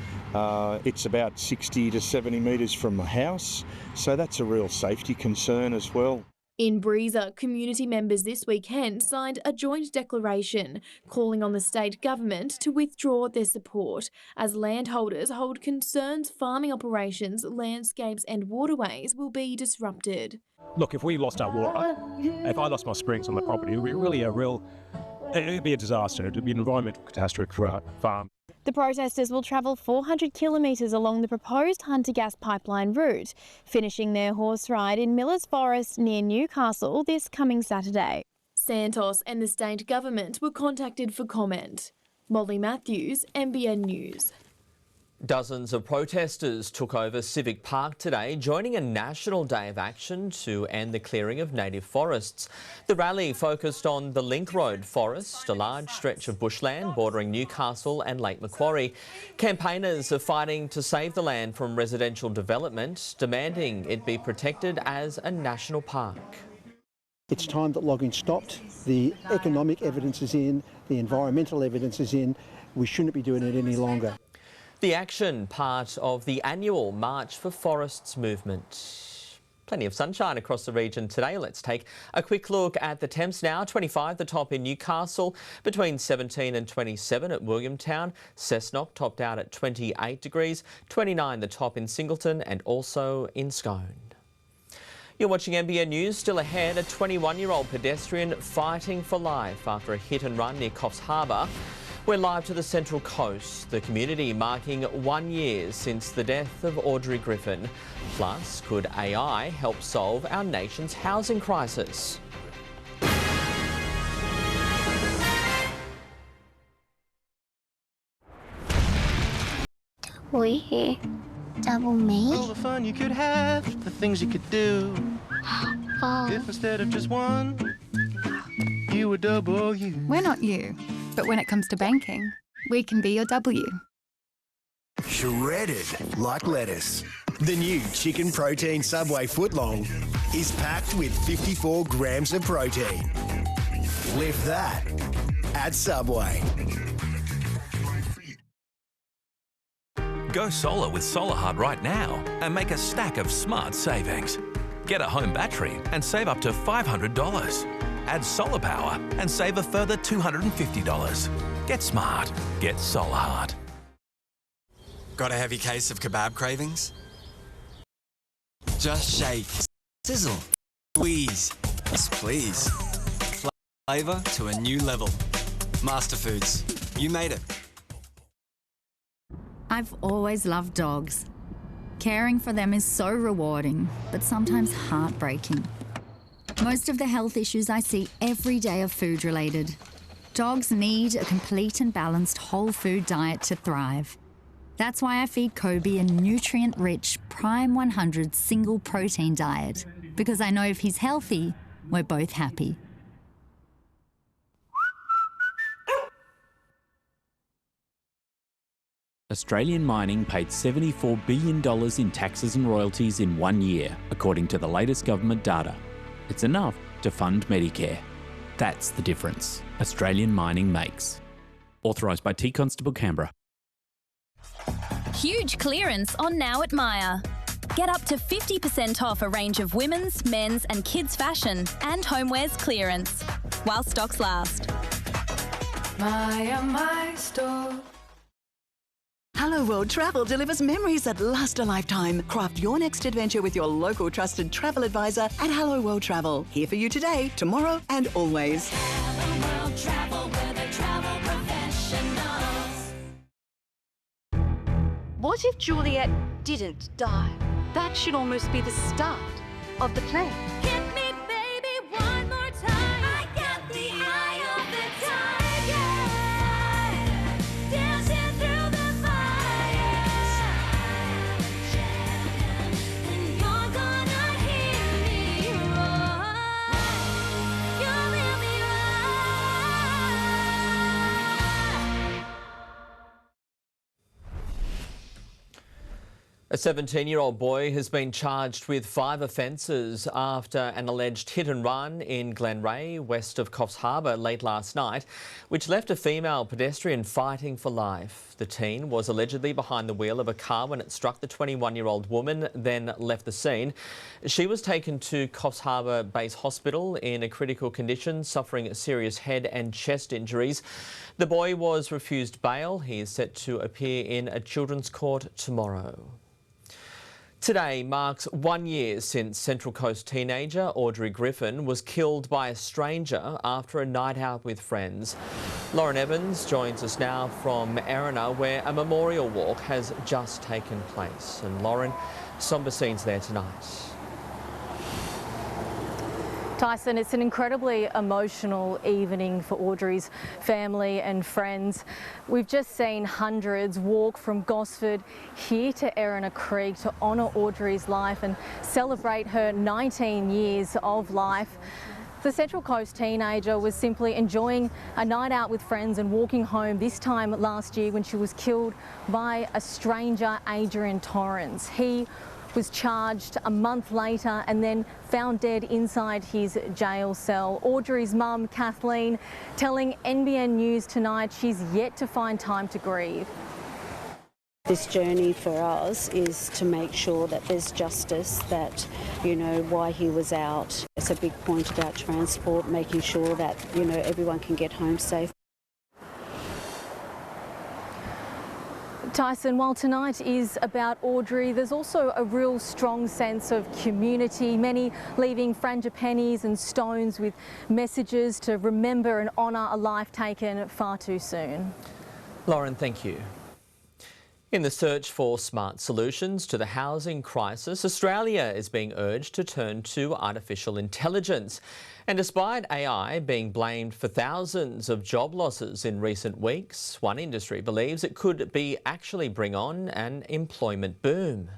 It's about 60 to 70 metres from the house, so that's a real safety concern as well. In Breeza, community members this weekend signed a joint declaration calling on the state government to withdraw their support as landholders hold concerns farming operations, landscapes and waterways will be disrupted. Look, if we lost our water, if I lost my springs on the property, it would be really it'd be a disaster. It would be an environmental catastrophe for our farm. The protesters will travel 400 kilometres along the proposed Hunter gas pipeline route, finishing their horse ride in Millers Forest near Newcastle this coming Saturday. Santos and the state government were contacted for comment. Molly Matthews, NBN News. Dozens of protesters took over Civic Park today, joining a national day of action to end the clearing of native forests. The rally focused on the Link Road Forest, a large stretch of bushland bordering Newcastle and Lake Macquarie. Campaigners are fighting to save the land from residential development, demanding it be protected as a national park. It's time that logging stopped. The economic evidence is in, the environmental evidence is in. We shouldn't be doing it any longer. The action, part of the annual March for Forests movement. Plenty of sunshine across the region today. Let's take a quick look at the temps now. 25 the top in Newcastle, between 17 and 27 at Williamtown. Cessnock topped out at 28 degrees, 29 the top in Singleton and also in Scone. You're watching NBN News. Still ahead, a 21-year-old pedestrian fighting for life after a hit and run near Coffs Harbour. We're live to the Central Coast, the community marking 1 year since the death of Audrey Griffin. Plus, could AI help solve our nation's housing crisis? Double you, double me. All the fun you could have, the things you could do. Oh. If instead of just one, you were double you. We're not you. But when it comes to banking, we can be your W. Shredded like lettuce. The new chicken protein Subway footlong is packed with 54 grams of protein. Live that at Subway. Go solar with Solar Hub right now and make a stack of smart savings. Get a home battery and save up to $500. Add solar power and save a further $250. Get smart. Get Solar Hard. Got a heavy case of kebab cravings? Just shake, sizzle, squeeze, please. Flavour to a new level. Master Foods. You made it. I've always loved dogs. Caring for them is so rewarding, but sometimes heartbreaking. Most of the health issues I see every day are food-related. Dogs need a complete and balanced whole food diet to thrive. That's why I feed Kobe a nutrient-rich Prime 100 single protein diet, because I know if he's healthy, we're both happy. Australian mining paid $74 billion in taxes and royalties in 1 year, according to the latest government data. It's enough to fund Medicare. That's the difference Australian mining makes. Authorised by T Constable Canberra. Huge clearance on now at Myer. Get up to 50% off a range of women's, men's and kids' fashion and homewares clearance while stocks last. My store. Hello World Travel delivers memories that last a lifetime. Craft your next adventure with your local trusted travel advisor at Hello World Travel. Here for you today, tomorrow and always. Hello World Travel, we're the travel professionals. What if Juliet didn't die? That should almost be the start of the play. Hit me, baby, one more time. I got the eye of the tiger, dancing through the fire. And you're gonna hear me roar. You'll hear me roar. A 17-year-old boy has been charged with 5 offences after an alleged hit and run in Glenray, west of Coffs Harbour, late last night, which left a female pedestrian fighting for life. The teen was allegedly behind the wheel of a car when it struck the 21-year-old woman, then left the scene. She was taken to Coffs Harbour Base Hospital in a critical condition, suffering serious head and chest injuries. The boy was refused bail. He is set to appear in a children's court tomorrow. Today marks 1 year since Central Coast teenager Audrey Griffin was killed by a stranger after a night out with friends. Lauren Evans joins us now from Erina, where a memorial walk has just taken place. And Lauren, sombre scenes there tonight. Tyson, it's an incredibly emotional evening for Audrey's family and friends. We've just seen hundreds walk from Gosford here to Erina Creek to honour Audrey's life and celebrate her 19 years of life. The Central Coast teenager was simply enjoying a night out with friends and walking home this time last year when she was killed by a stranger, Adrian Torrance. He was charged a month later and then found dead inside his jail cell. Audrey's mum, Kathleen, telling NBN News tonight she's yet to find time to grieve. This journey for us is to make sure that there's justice, that, you know, why he was out. It's a big point about transport, making sure that, you know, everyone can get home safe. Tyson, while tonight is about Audrey, there's also a real strong sense of community, many leaving frangipanis and stones with messages to remember and honour a life taken far too soon. Lauren, thank you. In the search for smart solutions to the housing crisis, Australia is being urged to turn to artificial intelligence. And despite AI being blamed for thousands of job losses in recent weeks, one industry believes it could be actually bring on an employment boom.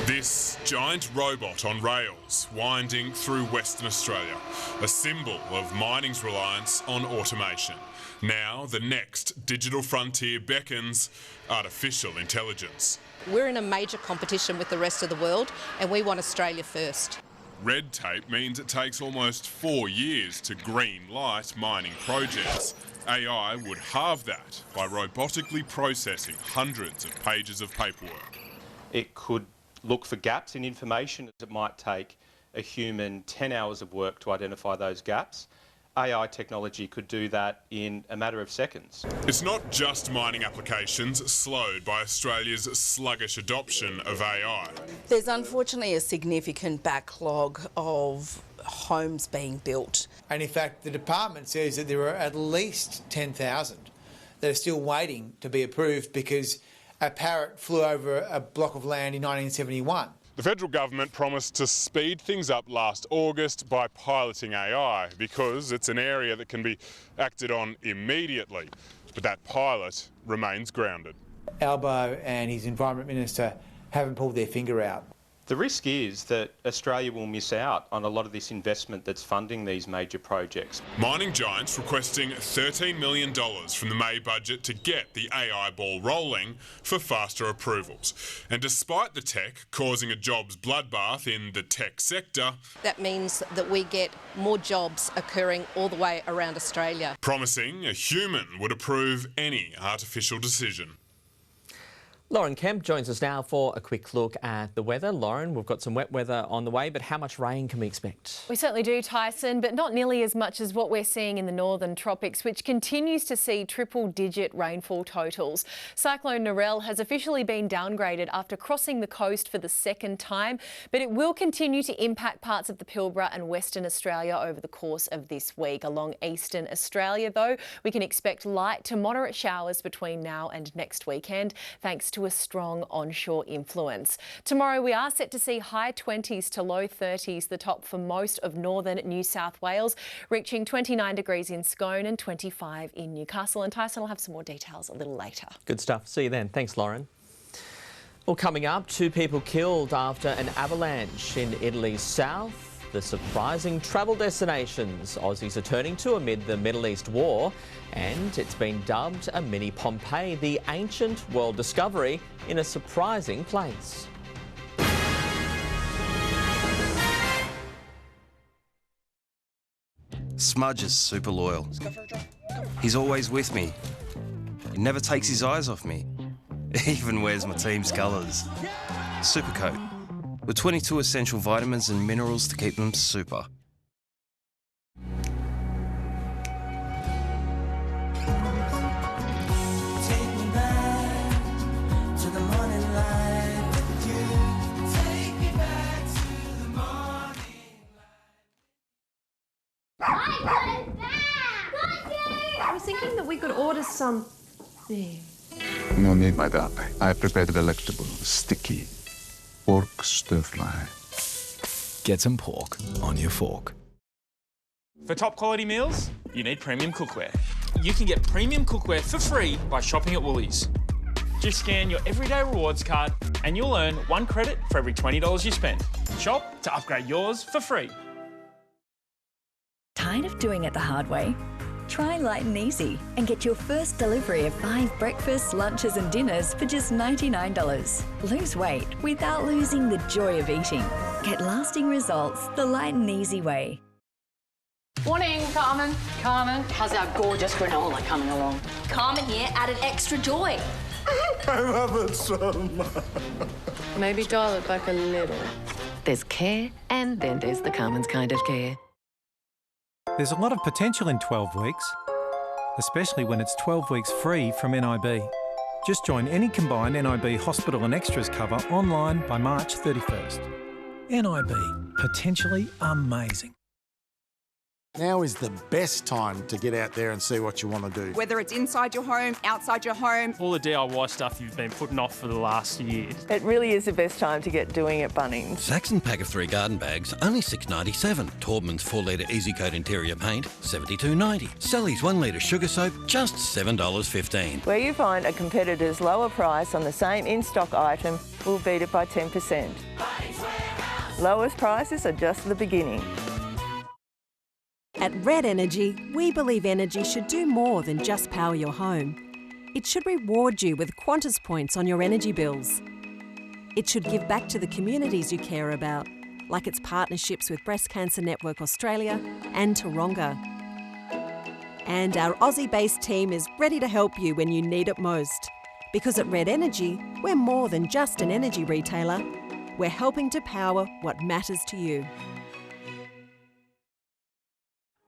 This giant robot on rails winding through Western Australia, a symbol of mining's reliance on automation. Now the next digital frontier beckons: artificial intelligence. We're in a major competition with the rest of the world and we want Australia first. Red tape means it takes almost 4 years to green light mining projects. AI would halve that by robotically processing hundreds of pages of paperwork. It could look for gaps in information. It might take a human 10 hours of work to identify those gaps. AI technology could do that in a matter of seconds. It's not just mining applications slowed by Australia's sluggish adoption of AI. There's unfortunately a significant backlog of homes being built. And in fact, the department says that there are at least 10,000 that are still waiting to be approved because a parrot flew over a block of land in 1971. The federal government promised to speed things up last August by piloting AI because it's an area that can be acted on immediately. But that pilot remains grounded. Albo and his Environment Minister haven't pulled their finger out. The risk is that Australia will miss out on a lot of this investment that's funding these major projects. Mining giants requesting $13 million from the May budget to get the AI ball rolling for faster approvals. And despite the tech causing a jobs bloodbath in the tech sector, that means that we get more jobs occurring all the way around Australia. Promising a human would approve any artificial decision. Lauren Kempe joins us now for a quick look at the weather. Lauren, we've got some wet weather on the way, but how much rain can we expect? We certainly do, Tyson, but not nearly as much as what we're seeing in the northern tropics, which continues to see triple-digit rainfall totals. Cyclone Narelle has officially been downgraded after crossing the coast for the second time, but it will continue to impact parts of the Pilbara and Western Australia over the course of this week. Along eastern Australia, though, we can expect light to moderate showers between now and next weekend, thanks to a strong onshore influence. Tomorrow we are set to see high 20s to low 30s, the top for most of northern New South Wales, reaching 29 degrees in Scone and 25 in Newcastle. And Tyson will have some more details a little later. Good stuff. See you then. Thanks, Lauren. Well, coming up, 2 people killed after an avalanche in Italy's south. The surprising travel destinations Aussies are turning to amid the Middle East war, and it's been dubbed a mini Pompeii, the ancient world discovery in a surprising place. Smudge is super loyal. He's always with me. He never takes his eyes off me. Even wears my team's colours. Supercoat, with 22 essential vitamins and minerals to keep them super. I was thinking that we could order some... No need, my darling. I prepared a delectable, sticky pork stir-fry. Get some pork on your fork. For top quality meals, you need premium cookware. You can get premium cookware for free by shopping at Woolies. Just scan your Everyday Rewards card and you'll earn 1 credit for every $20 you spend. Shop to upgrade yours for free. Tired of doing it the hard way? Try Light and Easy and get your first delivery of 5 breakfasts, lunches and dinners for just $99. Lose weight without losing the joy of eating. Get lasting results the Light and Easy way. Morning, Carmen. Carmen, how's our gorgeous granola coming along? Carmen here added extra joy. I love it so much. Maybe dial it back a little. There's care, and then there's the Carmen's kind of care. There's a lot of potential in 12 weeks, especially when it's 12 weeks free from NIB. Just join any combined NIB hospital and extras cover online by March 31st. NIB, potentially amazing. Now is the best time to get out there and see what you want to do. Whether it's inside your home, outside your home. All the DIY stuff you've been putting off for the last year. It really is the best time to get doing at Bunnings. Saxon pack of 3 garden bags, only $6.97. Taubman's 4-litre Easy Coat interior paint, $72.90. Sally's 1-litre sugar soap, just $7.15. Where you find a competitor's lower price on the same in-stock item, we'll beat it by 10%. Lowest prices are just the beginning. At Red Energy, we believe energy should do more than just power your home. It should reward you with Qantas points on your energy bills. It should give back to the communities you care about, like its partnerships with Breast Cancer Network Australia and Taronga. And our Aussie-based team is ready to help you when you need it most. Because at Red Energy, we're more than just an energy retailer. We're helping to power what matters to you.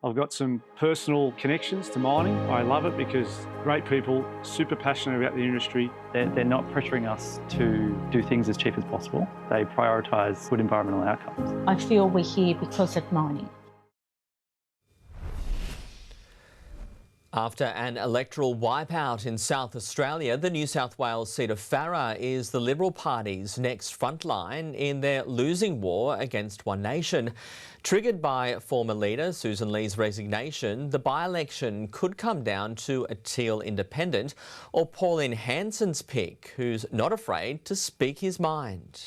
I've got some personal connections to mining. I love it because great people, super passionate about the industry. They're not pressuring us to do things as cheap as possible. They prioritise good environmental outcomes. I feel we're here because of mining. After an electoral wipeout in South Australia, the New South Wales seat of Farrer is the Liberal Party's next frontline in their losing war against One Nation. Triggered by former leader Susan Lee's resignation, the by-election could come down to a Teal independent or Pauline Hanson's pick, who's not afraid to speak his mind.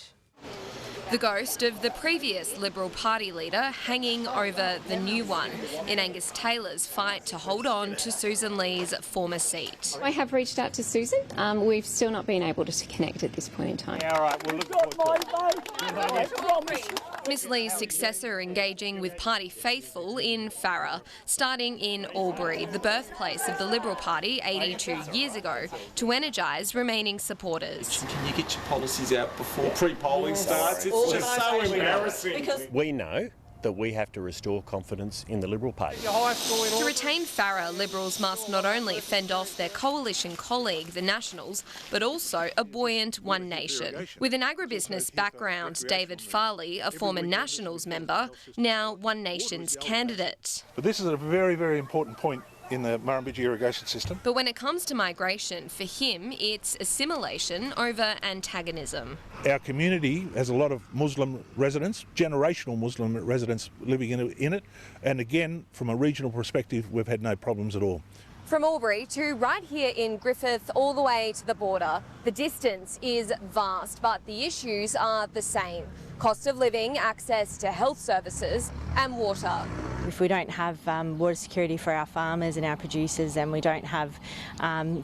The ghost of the previous Liberal Party leader hanging over the new one in Angus Taylor's fight to hold on to Susan Lee's former seat. I have reached out to Susan. We've still not been able to connect at this point in time. Yeah, all right, we'll look forward to it. Miss Lee's successor engaging with party faithful in Farrer, starting in Albury, the birthplace of the Liberal Party 82 years ago, to energise remaining supporters. Can you get your policies out before pre-polling starts? It's just so embarrassing. Because we know that we have to restore confidence in the Liberal Party. To retain Farrer, Liberals must not only fend off their coalition colleague, the Nationals, but also a buoyant One Nation. With an agribusiness background, David Farley, a former Nationals member, now One Nation's candidate. But this is a very, very important point in the Murrumbidgee irrigation system. But when it comes to migration, for him, it's assimilation over antagonism. Our community has a lot of Muslim residents, generational Muslim residents living in it, and again, from a regional perspective, we've had no problems at all. From Albury to right here in Griffith, all the way to the border, the distance is vast, but the issues are the same. Cost of living, access to health services and water. If we don't have water security for our farmers and our producers, then we don't have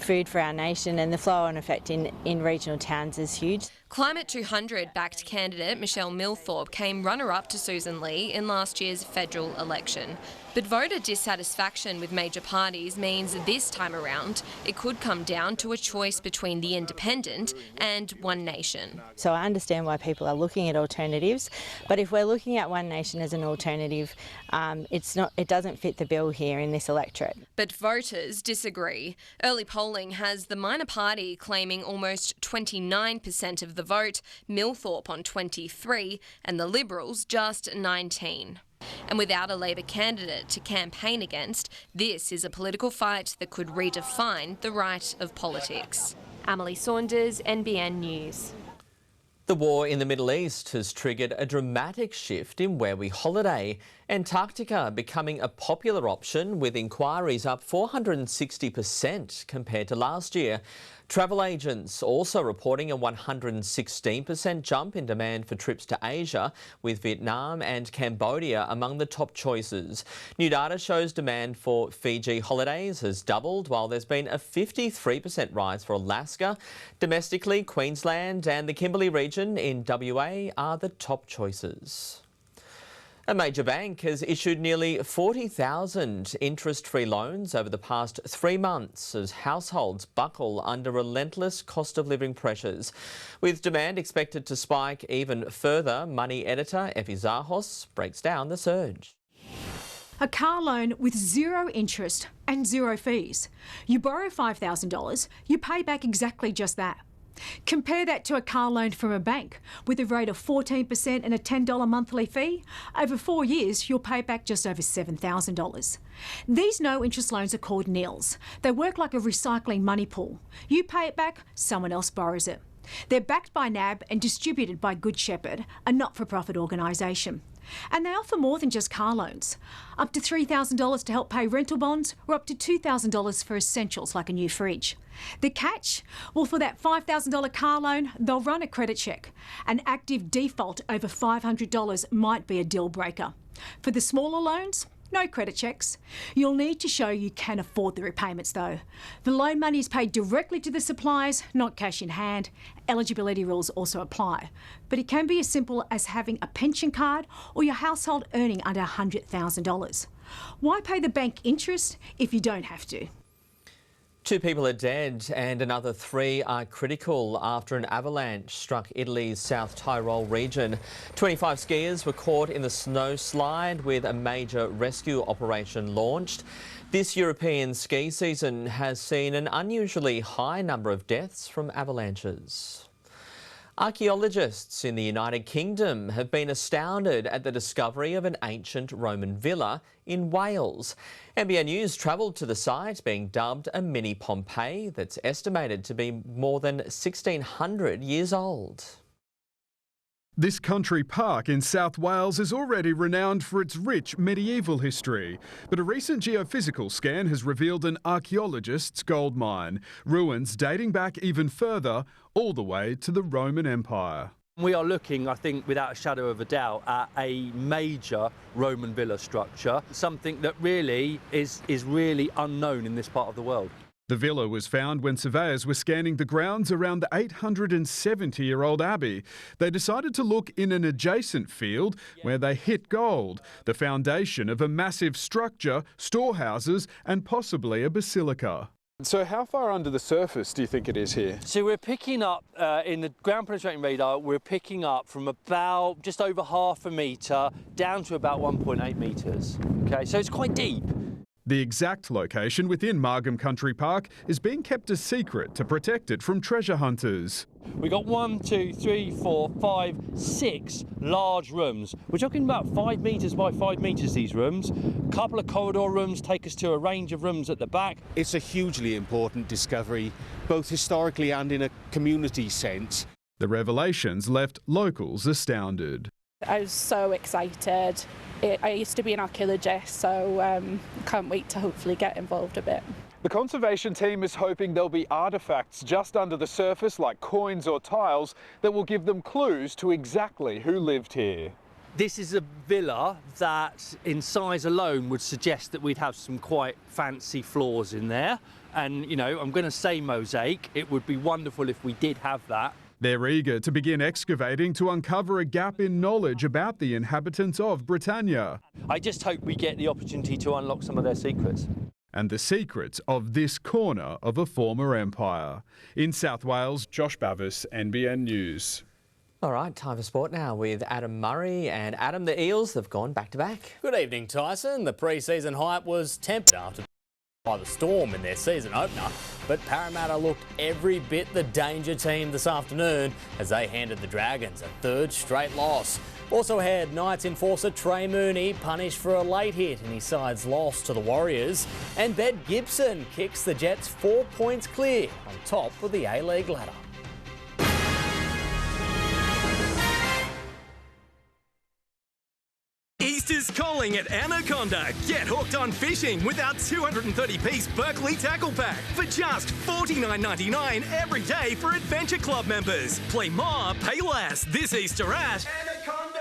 food for our nation, and the flow-on effect in regional towns is huge. Climate 200 backed candidate Michelle Milthorpe came runner-up to Susan Lee in last year's federal election. But voter dissatisfaction with major parties means this time around it could come down to a choice between the Independent and One Nation. So I understand why people are looking at alternatives, but if we're looking at One Nation as an alternative, it doesn't fit the bill here in this electorate. But voters disagree. Early polling has the minor party claiming almost 29% of the vote, Milthorpe on 23%, and the Liberals just 19%. And without a Labor candidate to campaign against, this is a political fight that could redefine the right of politics. Emily Saunders, NBN News. The war in the Middle East has triggered a dramatic shift in where we holiday. Antarctica becoming a popular option, with inquiries up 460% compared to last year. Travel agents also reporting a 116% jump in demand for trips to Asia, with Vietnam and Cambodia among the top choices. New data shows demand for Fiji holidays has doubled, while there's been a 53% rise for Alaska. Domestically, Queensland and the Kimberley region in WA are the top choices. A major bank has issued nearly 40,000 interest-free loans over the past 3 months as households buckle under relentless cost of living pressures. With demand expected to spike even further, Money editor Effie Zahos breaks down the surge. A car loan with zero interest and zero fees. You borrow $5,000, you pay back exactly just that. Compare that to a car loan from a bank with a rate of 14% and a $10 monthly fee. Over 4 years, you'll pay back just over $7,000. These no-interest loans are called NILs. They work like a recycling money pool. You pay it back, someone else borrows it. They're backed by NAB and distributed by Good Shepherd, a not-for-profit organisation. And they offer more than just car loans. Up to $3,000 to help pay rental bonds, or up to $2,000 for essentials like a new fridge. The catch? Well, for that $5,000 car loan, they'll run a credit check. An active default over $500 might be a deal breaker. For the smaller loans, no credit checks. You'll need to show you can afford the repayments though. The loan money is paid directly to the suppliers, not cash in hand. Eligibility rules also apply. But it can be as simple as having a pension card or your household earning under $100,000. Why pay the bank interest if you don't have to? 2 people are dead and another 3 are critical after an avalanche struck Italy's South Tyrol region. 25 skiers were caught in the snow slide with a major rescue operation launched. This European ski season has seen an unusually high number of deaths from avalanches. Archaeologists in the United Kingdom have been astounded at the discovery of an ancient Roman villa in Wales. NBN News travelled to the site, being dubbed a mini Pompeii, that's estimated to be more than 1,600 years old. This country park in South Wales is already renowned for its rich medieval history, but a recent geophysical scan has revealed an archaeologist's goldmine, ruins dating back even further, all the way to the Roman Empire. We are looking, I think, without a shadow of a doubt, at a major Roman villa structure, something that really is really unknown in this part of the world. The villa was found when surveyors were scanning the grounds around the 870-year-old abbey. They decided to look in an adjacent field where they hit gold, the foundation of a massive structure, storehouses and possibly a basilica. So how far under the surface do you think it is here? So we're picking up, in the ground penetrating radar, we're picking up from about just over half a metre down to about 1.8 metres. Okay, so it's quite deep. The exact location within Margam Country Park is being kept a secret to protect it from treasure hunters. We've got 1, 2, 3, 4, 5, 6 large rooms. We're talking about 5 metres by 5 metres, these rooms. A couple of corridor rooms take us to a range of rooms at the back. It's a hugely important discovery, both historically and in a community sense. The revelations left locals astounded. I was so excited. I used to be an archaeologist, so can't wait to hopefully get involved a bit. The conservation team is hoping there'll be artefacts just under the surface, like coins or tiles, that will give them clues to exactly who lived here. This is a villa that, in size alone, would suggest that we'd have some quite fancy floors in there. And, you know, I'm going to say mosaic. It would be wonderful if we did have that. They're eager to begin excavating to uncover a gap in knowledge about the inhabitants of Britannia. I just hope we get the opportunity to unlock some of their secrets. And the secrets of this corner of a former empire. In South Wales, Josh Bavis, NBN News. All right, time for sport now with Adam Murray. And Adam, the Eels have gone back-to-back. Good evening, Tyson. The pre-season hype was tempered after by the Storm in their season opener, but Parramatta looked every bit the danger team this afternoon as they handed the Dragons a third straight loss. Also ahead, Knights enforcer Trey Mooney punished for a late hit in his side's loss to the Warriors, and Ben Gibson kicks the Jets 4 points clear on top of the A-League ladder. Easter's calling at Anaconda. Get hooked on fishing with our 230-piece Berkeley Tackle Pack for just $49.99 every day for Adventure Club members. Play more, pay less this Easter at Anaconda.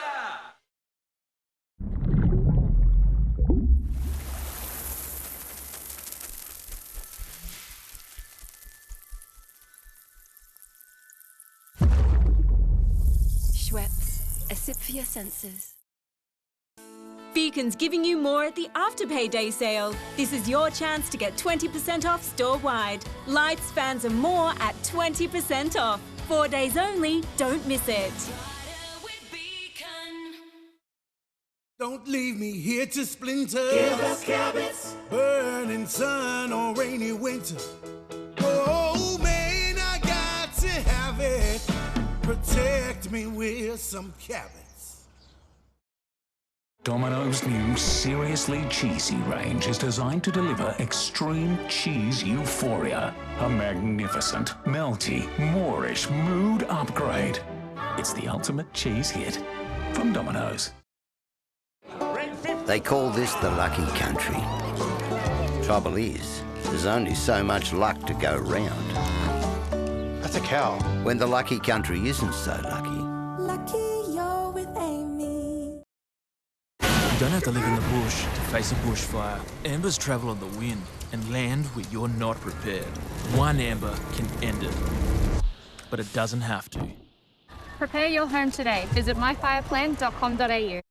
Schweppes, a sip for your senses. Beacon's giving you more at the Afterpay Day sale. This is your chance to get 20% off store-wide. Lights, fans and more at 20% off. 4 days only, don't miss it. Don't leave me here to splinter. Give us cabbage. Burning sun or rainy winter. Oh man, I got to have it. Protect me with some cabbage. Domino's new Seriously Cheesy range is designed to deliver extreme cheese euphoria. A magnificent, melty, Moorish mood upgrade. It's the ultimate cheese hit from Domino's. They call this the lucky country. Trouble is, there's only so much luck to go round. That's a cow. When the lucky country isn't so lucky. You don't have to live in the bush to face a bushfire. Ambers travel on the wind and land where you're not prepared. One amber can end it, but it doesn't have to. Prepare your home today. Visit myfireplan.com.au.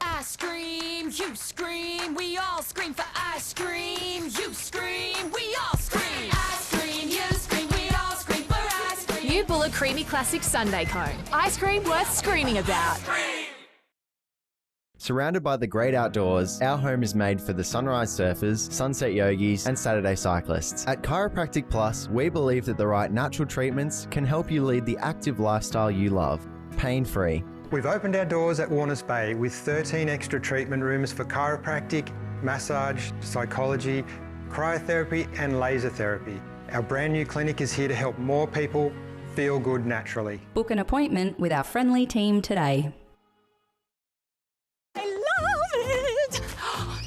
I scream, you scream, we all scream for ice cream. You scream, we all scream. I scream, you scream, we all scream for ice cream. New Buller Creamy Classic Sundae Cone. Ice cream worth screaming about. Surrounded by the great outdoors, our home is made for the sunrise surfers, sunset yogis, and Saturday cyclists. At Chiropractic Plus, we believe that the right natural treatments can help you lead the active lifestyle you love, pain-free. We've opened our doors at Warners Bay with 13 extra treatment rooms for chiropractic, massage, psychology, cryotherapy, and laser therapy. Our brand new clinic is here to help more people feel good naturally. Book an appointment with our friendly team today. I love it.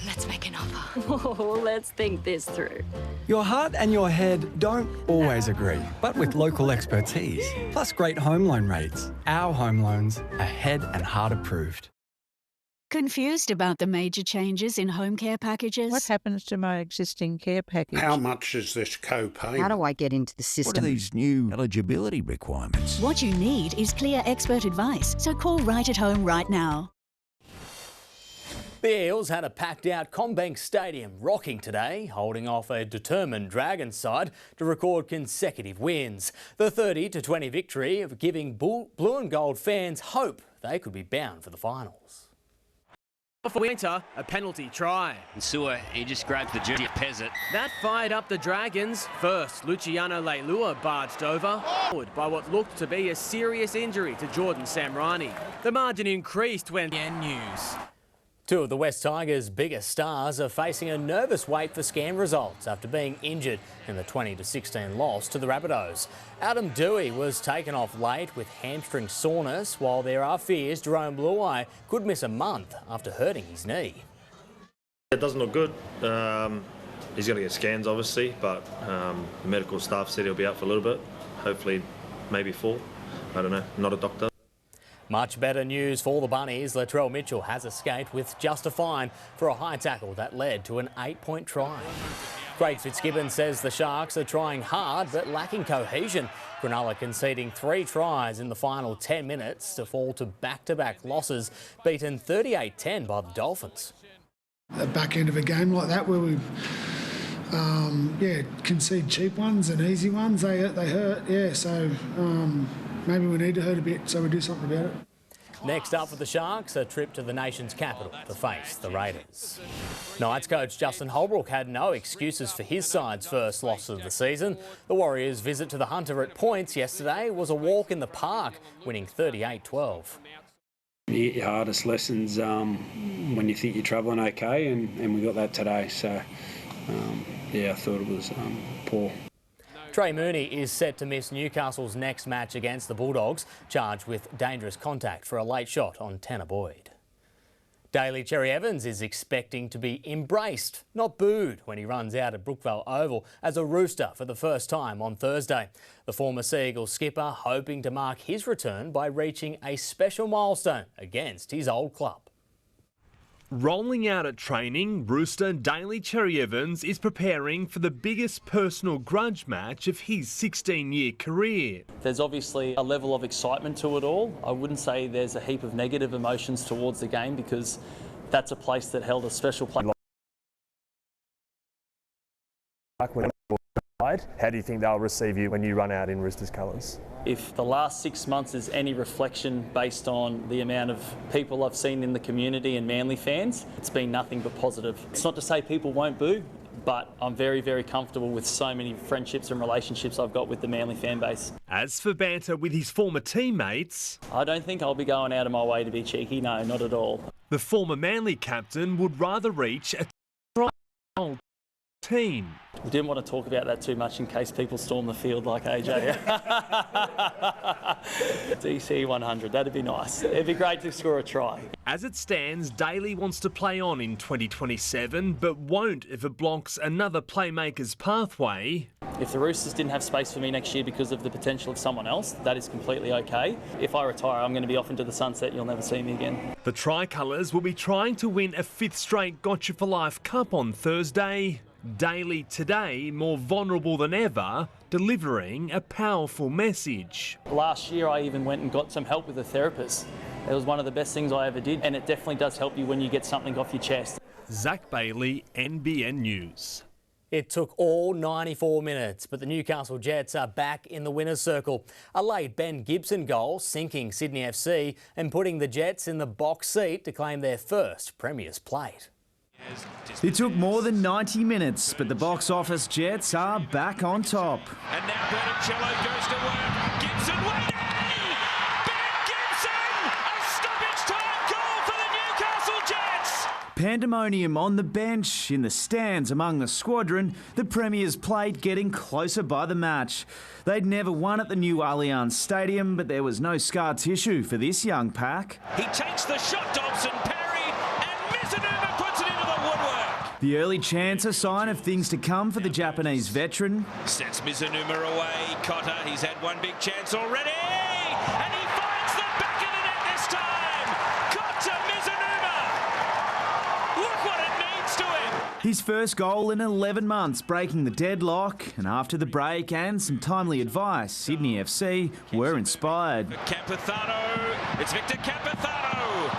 Let's make an offer. Oh, let's think this through. Your heart and your head don't always agree, but with local expertise, plus great home loan rates, our home loans are head and heart approved. Confused about the major changes in home care packages? What happens to my existing care package? How much is this co-payment? How do I get into the system? What are these new eligibility requirements? What you need is clear expert advice, so call Right at Home right now. The Eels had a packed-out CommBank Stadium rocking today, holding off a determined Dragons side to record consecutive wins. The 30-20 victory giving blue and gold fans hope they could be bound for the finals. For Winter, a penalty try. And Sewer, he just grabs the jersey, pez it. That fired up the Dragons. First, Luciano Leilua barged over, followed by what looked to be a serious injury to Jordan Samrani. The margin increased when NBN News. Two of the West Tigers' biggest stars are facing a nervous wait for scan results after being injured in the 20-16 loss to the Rabbitohs. Adam Dewey was taken off late with hamstring soreness, while there are fears Jerome Luai could miss a month after hurting his knee. It doesn't look good. He's going to get scans, obviously, but the medical staff said he'll be out for a little bit, hopefully maybe full. I don't know, not a doctor. Much better news for the Bunnies. Latrell Mitchell has escaped with just a fine for a high tackle that led to an 8-point try. Craig Fitzgibbon says the Sharks are trying hard but lacking cohesion. Cronulla conceding 3 tries in the final 10 minutes to fall to back-to-back losses, beaten 38-10 by the Dolphins. The back end of a game like that where we concede cheap ones and easy ones, they hurt, so maybe we need to hurt a bit so we do something about it. Next up for the Sharks, a trip to the nation's capital to face the Raiders. Knights coach Justin Holbrook had no excuses for his side's first loss of the season. The Warriors' visit to the Hunter at points yesterday was a walk in the park, winning 38-12. Your hardest lessons when you think you're travelling okay, and we got that today. So, I thought it was poor. Trey Mooney is set to miss Newcastle's next match against the Bulldogs, charged with dangerous contact for a late shot on Tanner Boyd. Daly Cherry Evans is expecting to be embraced, not booed, when he runs out at Brookvale Oval as a Rooster for the first time on Thursday. The former Sea Eagles skipper hoping to mark his return by reaching a special milestone against his old club. Rolling out at training, Rooster Daly Cherry Evans is preparing for the biggest personal grudge match of his 16-year career. There's obviously a level of excitement to it all. I wouldn't say there's a heap of negative emotions towards the game because that's a place that held a special place. How do you think they'll receive you when you run out in Roosters colours? If the last 6 months is any reflection based on the amount of people I've seen in the community and Manly fans, it's been nothing but positive. It's not to say people won't boo, but I'm very, very comfortable with so many friendships and relationships I've got with the Manly fan base. As for banter with his former teammates, I don't think I'll be going out of my way to be cheeky, no, not at all. The former Manly captain would rather reach a team. We didn't want to talk about that too much in case people storm the field like AJ. DC 100, that'd be nice. It'd be great to score a try. As it stands, Daly wants to play on in 2027, but won't if it blocks another playmaker's pathway. If the Roosters didn't have space for me next year because of the potential of someone else, that is completely okay. If I retire, I'm going to be off into the sunset. You'll never see me again. The Tricolours will be trying to win a 5th straight Gotcha for Life Cup on Thursday. Daly today more vulnerable than ever, delivering a powerful message. Last year I even went and got some help with a therapist. It was one of the best things I ever did, and it definitely does help you when you get something off your chest. Zach Bailey, NBN News. It took all 94 minutes, but the Newcastle Jets are back in the winner's circle. A late Ben Gibson goal sinking Sydney FC and putting the Jets in the box seat to claim their first Premier's plate. It took more than 90 minutes, but the box office Jets are back on top. And now Berticello goes to work. Gibson waiting! Ben Gibson! A stoppage-time goal for the Newcastle Jets! Pandemonium on the bench, in the stands among the squadron, the Premier's plate getting closer by the match. They'd never won at the new Allianz Stadium, but there was no scar tissue for this young pack. He takes the shot, Dobson, parry, and Misanuma puts it into the woodwork. The early chance a sign of things to come for the Japanese veteran. Sets Mizunuma away. Cotter, he's had one big chance already. And he finds the back of the net this time. Cotter Mizunuma. Look what it means to him. His first goal in 11 months, breaking the deadlock. And after the break and some timely advice, Sydney FC were inspired. Campethano. It's Victor Campethano.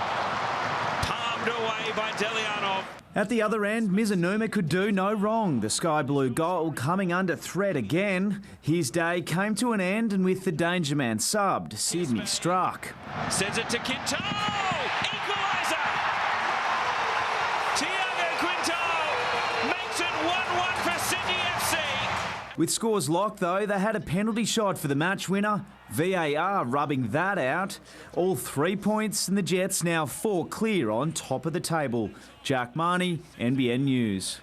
Palmed away by Delianov. At the other end, Mizunuma could do no wrong. The sky blue goal coming under threat again. His day came to an end, and with the danger man subbed, Sydney struck. Sends it to Quinto. Equaliser. Thiago Quinto makes it 1-1 for Sydney FC. With scores locked, though, they had a penalty shot for the match winner. VAR rubbing that out. All 3 points, and the Jets now 4 clear on top of the table. Jack Marnie, NBN News.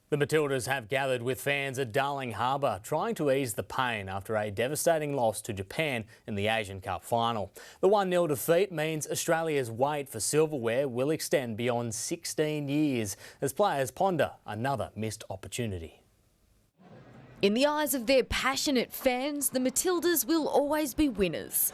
The Matildas have gathered with fans at Darling Harbour, trying to ease the pain after a devastating loss to Japan in the Asian Cup final. The 1-0 defeat means Australia's wait for silverware will extend beyond 16 years as players ponder another missed opportunity. In the eyes of their passionate fans, the Matildas will always be winners.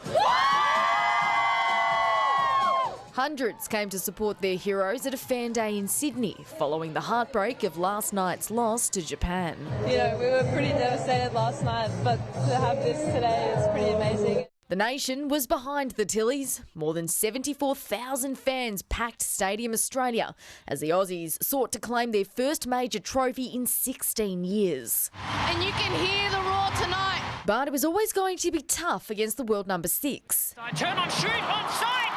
Hundreds came to support their heroes at a fan day in Sydney, following the heartbreak of last night's loss to Japan. You know, we were pretty devastated last night, but to have this today is pretty amazing. The nation was behind the Tillies. More than 74,000 fans packed Stadium Australia as the Aussies sought to claim their first major trophy in 16 years. And you can hear the roar tonight. But it was always going to be tough against the world number 6. Turn on, shoot, onside!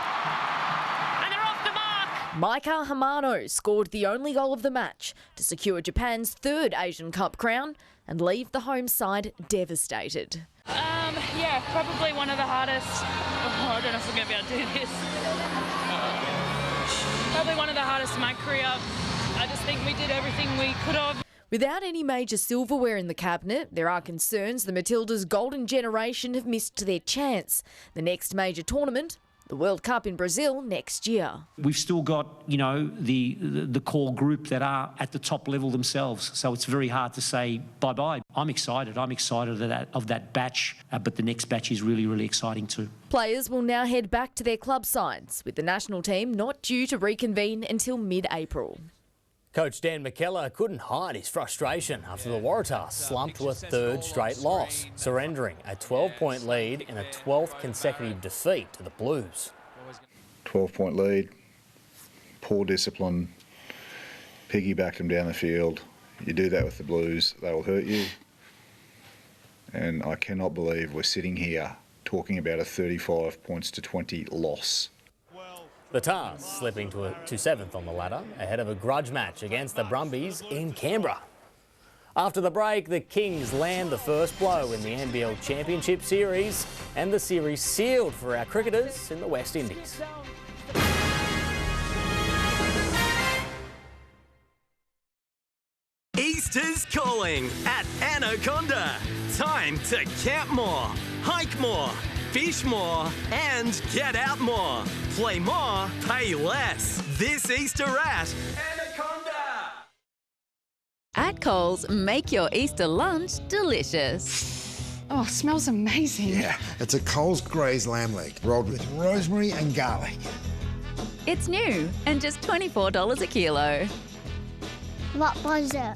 And they're off the mark! Maika Hamano scored the only goal of the match to secure Japan's 3rd Asian Cup crown and leave the home side devastated. Yeah, probably one of the hardest. I don't know if we're going to be able to do this. Probably one of the hardest in my career. I just think we did everything we could have. Without any major silverware in the cabinet, there are concerns the Matildas' golden generation have missed their chance. The next major tournament, the World Cup in Brazil next year. We've still got, you know, the core group that are at the top level themselves, so it's very hard to say bye-bye. I'm excited of that batch, but the next batch is really, really exciting too. Players will now head back to their club sides, with the national team not due to reconvene until mid-April. Coach Dan McKellar couldn't hide his frustration after the Waratahs slumped to a 3rd straight loss, surrendering a 12-point lead in a 12th consecutive defeat to the Blues. 12-point lead, poor discipline, piggybacked them down the field. You do that with the Blues, they will hurt you. And I cannot believe we're sitting here talking about a 35 points to 20 loss. The Tars slipping to 7th on the ladder ahead of a grudge match against the Brumbies in Canberra. After the break, the Kings land the first blow in the NBL Championship Series and the series sealed for our cricketers in the West Indies. Easter's calling at Anaconda. Time to camp more, hike more, fish more, and get out more. Play more, pay less. This Easter at Anaconda. At Coles, make your Easter lunch delicious. Oh, smells amazing. Yeah, it's a Coles Graze lamb leg rolled with rosemary and garlic. It's new and just $24 a kilo. What was it?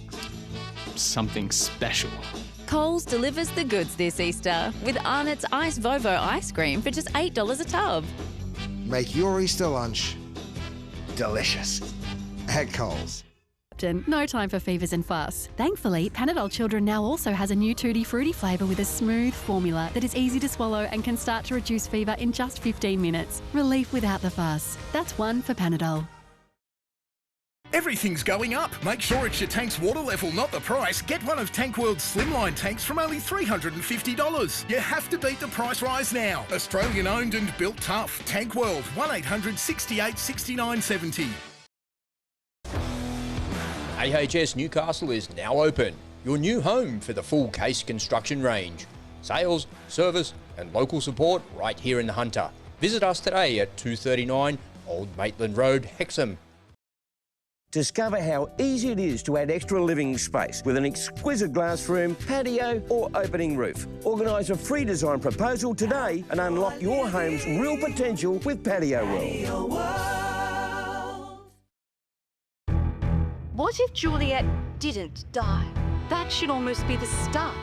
Something special. Coles delivers the goods this Easter with Arnott's Ice Vovo ice cream for just $8 a tub. Make your Easter lunch delicious at Coles. No time for fevers and fuss. Thankfully, Panadol Children now also has a new Tutti Frutti flavour with a smooth formula that is easy to swallow and can start to reduce fever in just 15 minutes. Relief without the fuss. That's one for Panadol. Everything's going up. Make sure it's your tank's water level, not the price. Get one of Tank World's slimline tanks from only $350. You have to beat the price rise now. Australian owned and built tough. Tank World, 1800 68 69 70. AHS Newcastle is now open. Your new home for the full case construction range. Sales, service and local support right here in the Hunter. Visit us today at 239 Old Maitland Road, Hexham. Discover how easy it is to add extra living space with an exquisite glass room, patio or opening roof. Organise a free design proposal today and unlock your home's real potential with Patio World. What if Juliet didn't die? That should almost be the start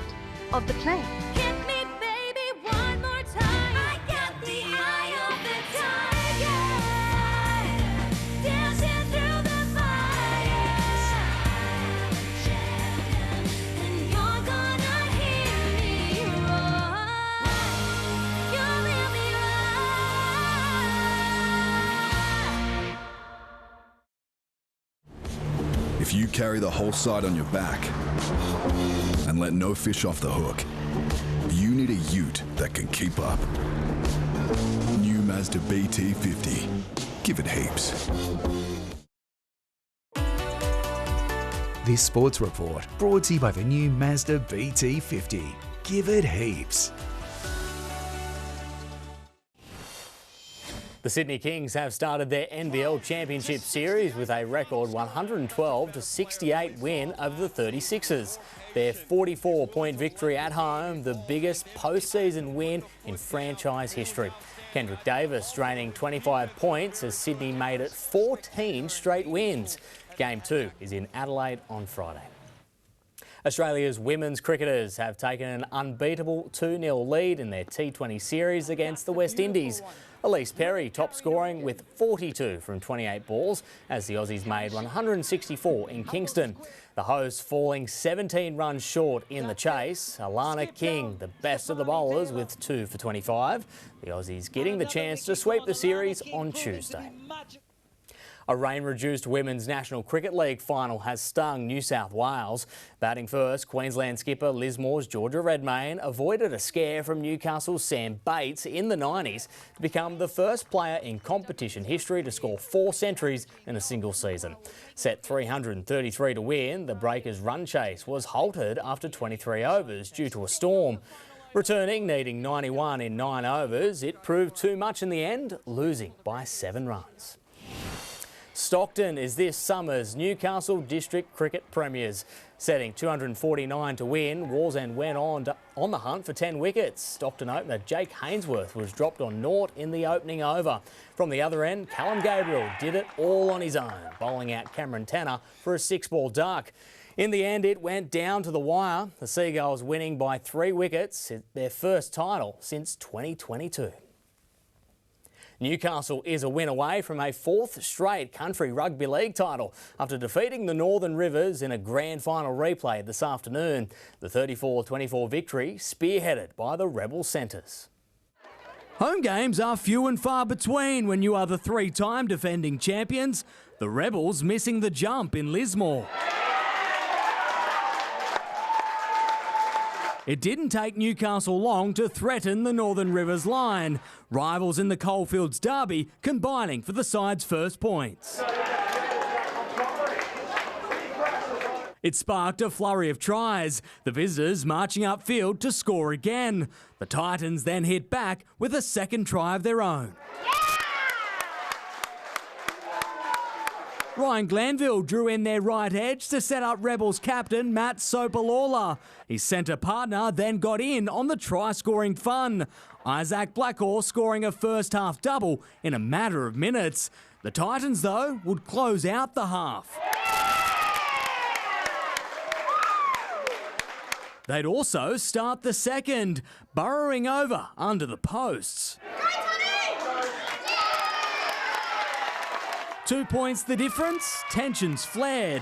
of the play. Hit me, baby, one more time. I got the eye of the tiger, dancing through the fire. And you're gonna hear me roar. You'll hear me roar. If you carry the whole side on your back and let no fish off the hook, you need a ute that can keep up. New Mazda BT50. Give it heaps. This sports report brought to you by the new Mazda BT50. Give it heaps. The Sydney Kings have started their NBL Championship Series with a record 112-68 win over the 36ers. Their 44-point victory at home, the biggest postseason win in franchise history. Kendrick Davis draining 25 points as Sydney made it 14 straight wins. Game 2 is in Adelaide on Friday. Australia's women's cricketers have taken an unbeatable 2-0 lead in their T20 series against the West Indies. Elise Perry top scoring with 42 from 28 balls as the Aussies made 164 in Kingston. The hosts falling 17 runs short in the chase. Alana King, the best of the bowlers, with 2 for 25. The Aussies getting the chance to sweep the series on Tuesday. A rain-reduced Women's National Cricket League final has stung New South Wales. Batting first, Queensland skipper Lismore's Georgia Redmayne avoided a scare from Newcastle's Sam Bates in the 90s to become the first player in competition history to score 4 centuries in a single season. Set 333 to win, the Breakers' run chase was halted after 23 overs due to a storm. Returning, needing 91 in 9 overs, it proved too much in the end, losing by 7 runs. Stockton is this summer's Newcastle District Cricket Premiers. Setting 249 to win, Wallsend went on the hunt for 10 wickets. Stockton opener Jake Hainsworth was dropped on naught in the opening over. From the other end, Callum Gabriel did it all on his own, bowling out Cameron Tanner for a 6-ball duck. In the end, it went down to the wire. The Seagulls winning by 3 wickets, their first title since 2022. Newcastle is a win away from a 4th straight Country Rugby League title after defeating the Northern Rivers in a grand final replay this afternoon. The 34-24 victory spearheaded by the Rebel Centres. Home games are few and far between when you are the 3-time defending champions. The Rebels missing the jump in Lismore. It didn't take Newcastle long to threaten the Northern Rivers line. Rivals in the Coalfields derby combining for the side's first points. It sparked a flurry of tries, the visitors marching upfield to score again. The Titans then hit back with a second try of their own. Ryan Glanville drew in their right edge to set up Rebels captain Matt Sopalola. His centre partner then got in on the try-scoring fun. Isaac Blackall scoring a first-half double in a matter of minutes. The Titans, though, would close out the half. They'd also start the second, burrowing over under the posts. 2 points the difference, tensions flared.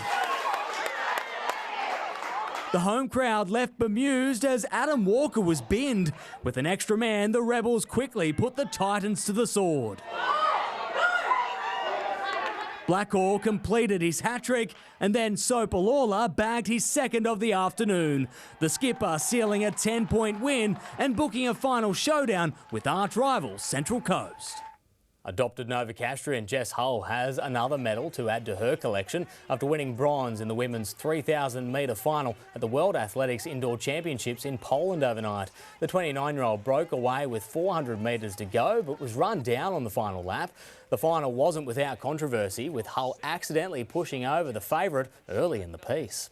The home crowd left bemused as Adam Walker was binned. With an extra man, the Rebels quickly put the Titans to the sword. Blackall completed his hat-trick and then Sopalola bagged his second of the afternoon. The skipper sealing a 10-point win and booking a final showdown with arch rivals Central Coast. Adopted Novocastrian Jess Hull has another medal to add to her collection after winning bronze in the women's 3,000 metre final at the World Athletics Indoor Championships in Poland overnight. The 29-year-old broke away with 400 metres to go but was run down on the final lap. The final wasn't without controversy, with Hull accidentally pushing over the favourite early in the piece.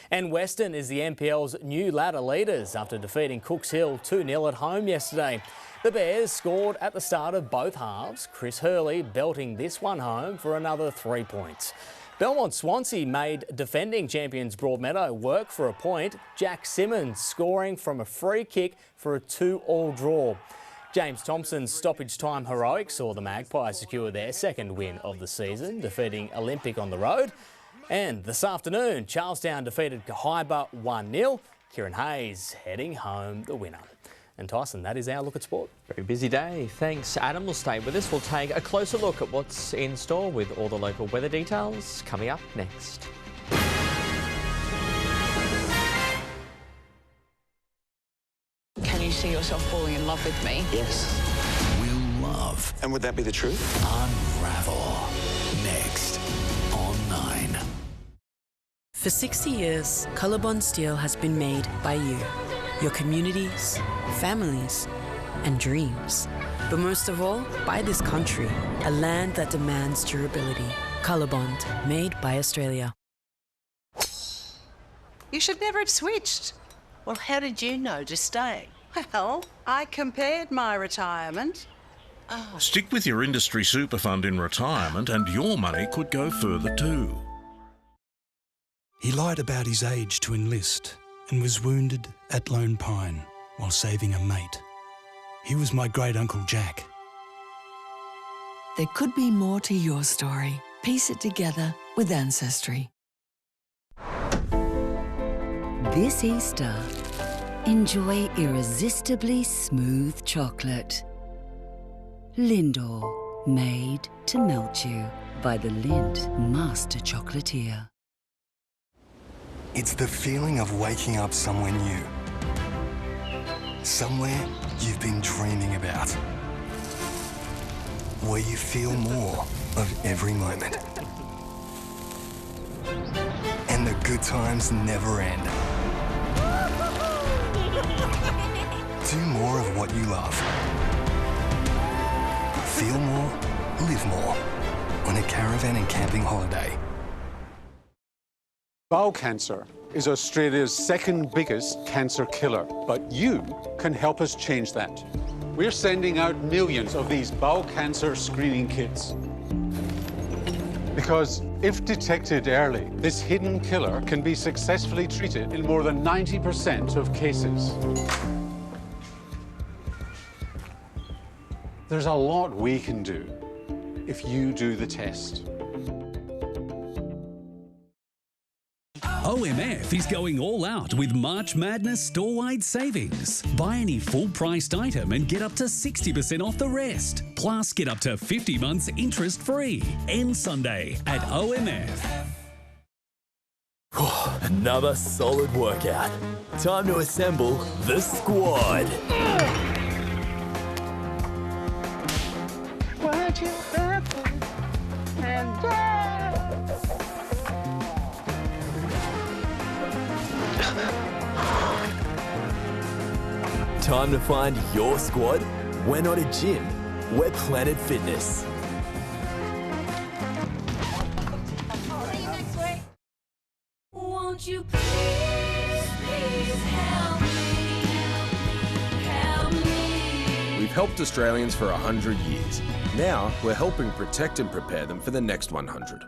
And Western is the NPL's new ladder leaders after defeating Cooks Hill 2-0 at home yesterday. The Bears scored at the start of both halves, Chris Hurley belting this one home for another 3 points. Belmont Swansea made defending champions Broadmeadow work for a point, Jack Simmons scoring from a free kick for a 2-2 draw. James Thompson's stoppage time heroics saw the Magpies secure their second win of the season, defeating Olympic on the road. And this afternoon, Charlestown defeated Cohiba 1-0. Kieran Hayes heading home the winner. And Tyson, that is our look at sport. Very busy day. Thanks, Adam. Will stay with us. We'll take a closer look at what's in store with all the local weather details coming up next. Can you see yourself falling in love with me? Yes. Will love. And would that be the truth? Unravel. Next on 9. For 60 years, Colorbond Steel has been made by you, your communities, families, and dreams. But most of all, by this country, a land that demands durability. Colorbond, made by Australia. You should never have switched. Well, how did you know to stay? Well, I compared my retirement. Stick with your industry super fund in retirement and your money could go further too. He lied about his age to enlist and was wounded at Lone Pine while saving a mate. He was my great-uncle Jack. There could be more to your story. Piece it together with Ancestry. This Easter, enjoy irresistibly smooth chocolate. Lindor, made to melt you by the Lindt Master Chocolatier. It's the feeling of waking up somewhere new. Somewhere you've been dreaming about. Where you feel more of every moment. And the good times never end. Do more of what you love. Feel more, live more on a caravan and camping holiday. Bowel cancer is Australia's second biggest cancer killer, but you can help us change that. We're sending out millions of these bowel cancer screening kits. Because if detected early, this hidden killer can be successfully treated in more than 90% of cases. There's a lot we can do if you do the test. OMF is going all out with March Madness store-wide savings. Buy any full-priced item and get up to 60% off the rest. Plus, get up to 50 months interest-free. End Sunday at OMF. Another solid workout. Time to assemble the squad. Time to find your squad? We're not a gym, we're Planet Fitness. Won't you please, please help me? We've helped Australians for 100 years. Now we're helping protect and prepare them for the next 100.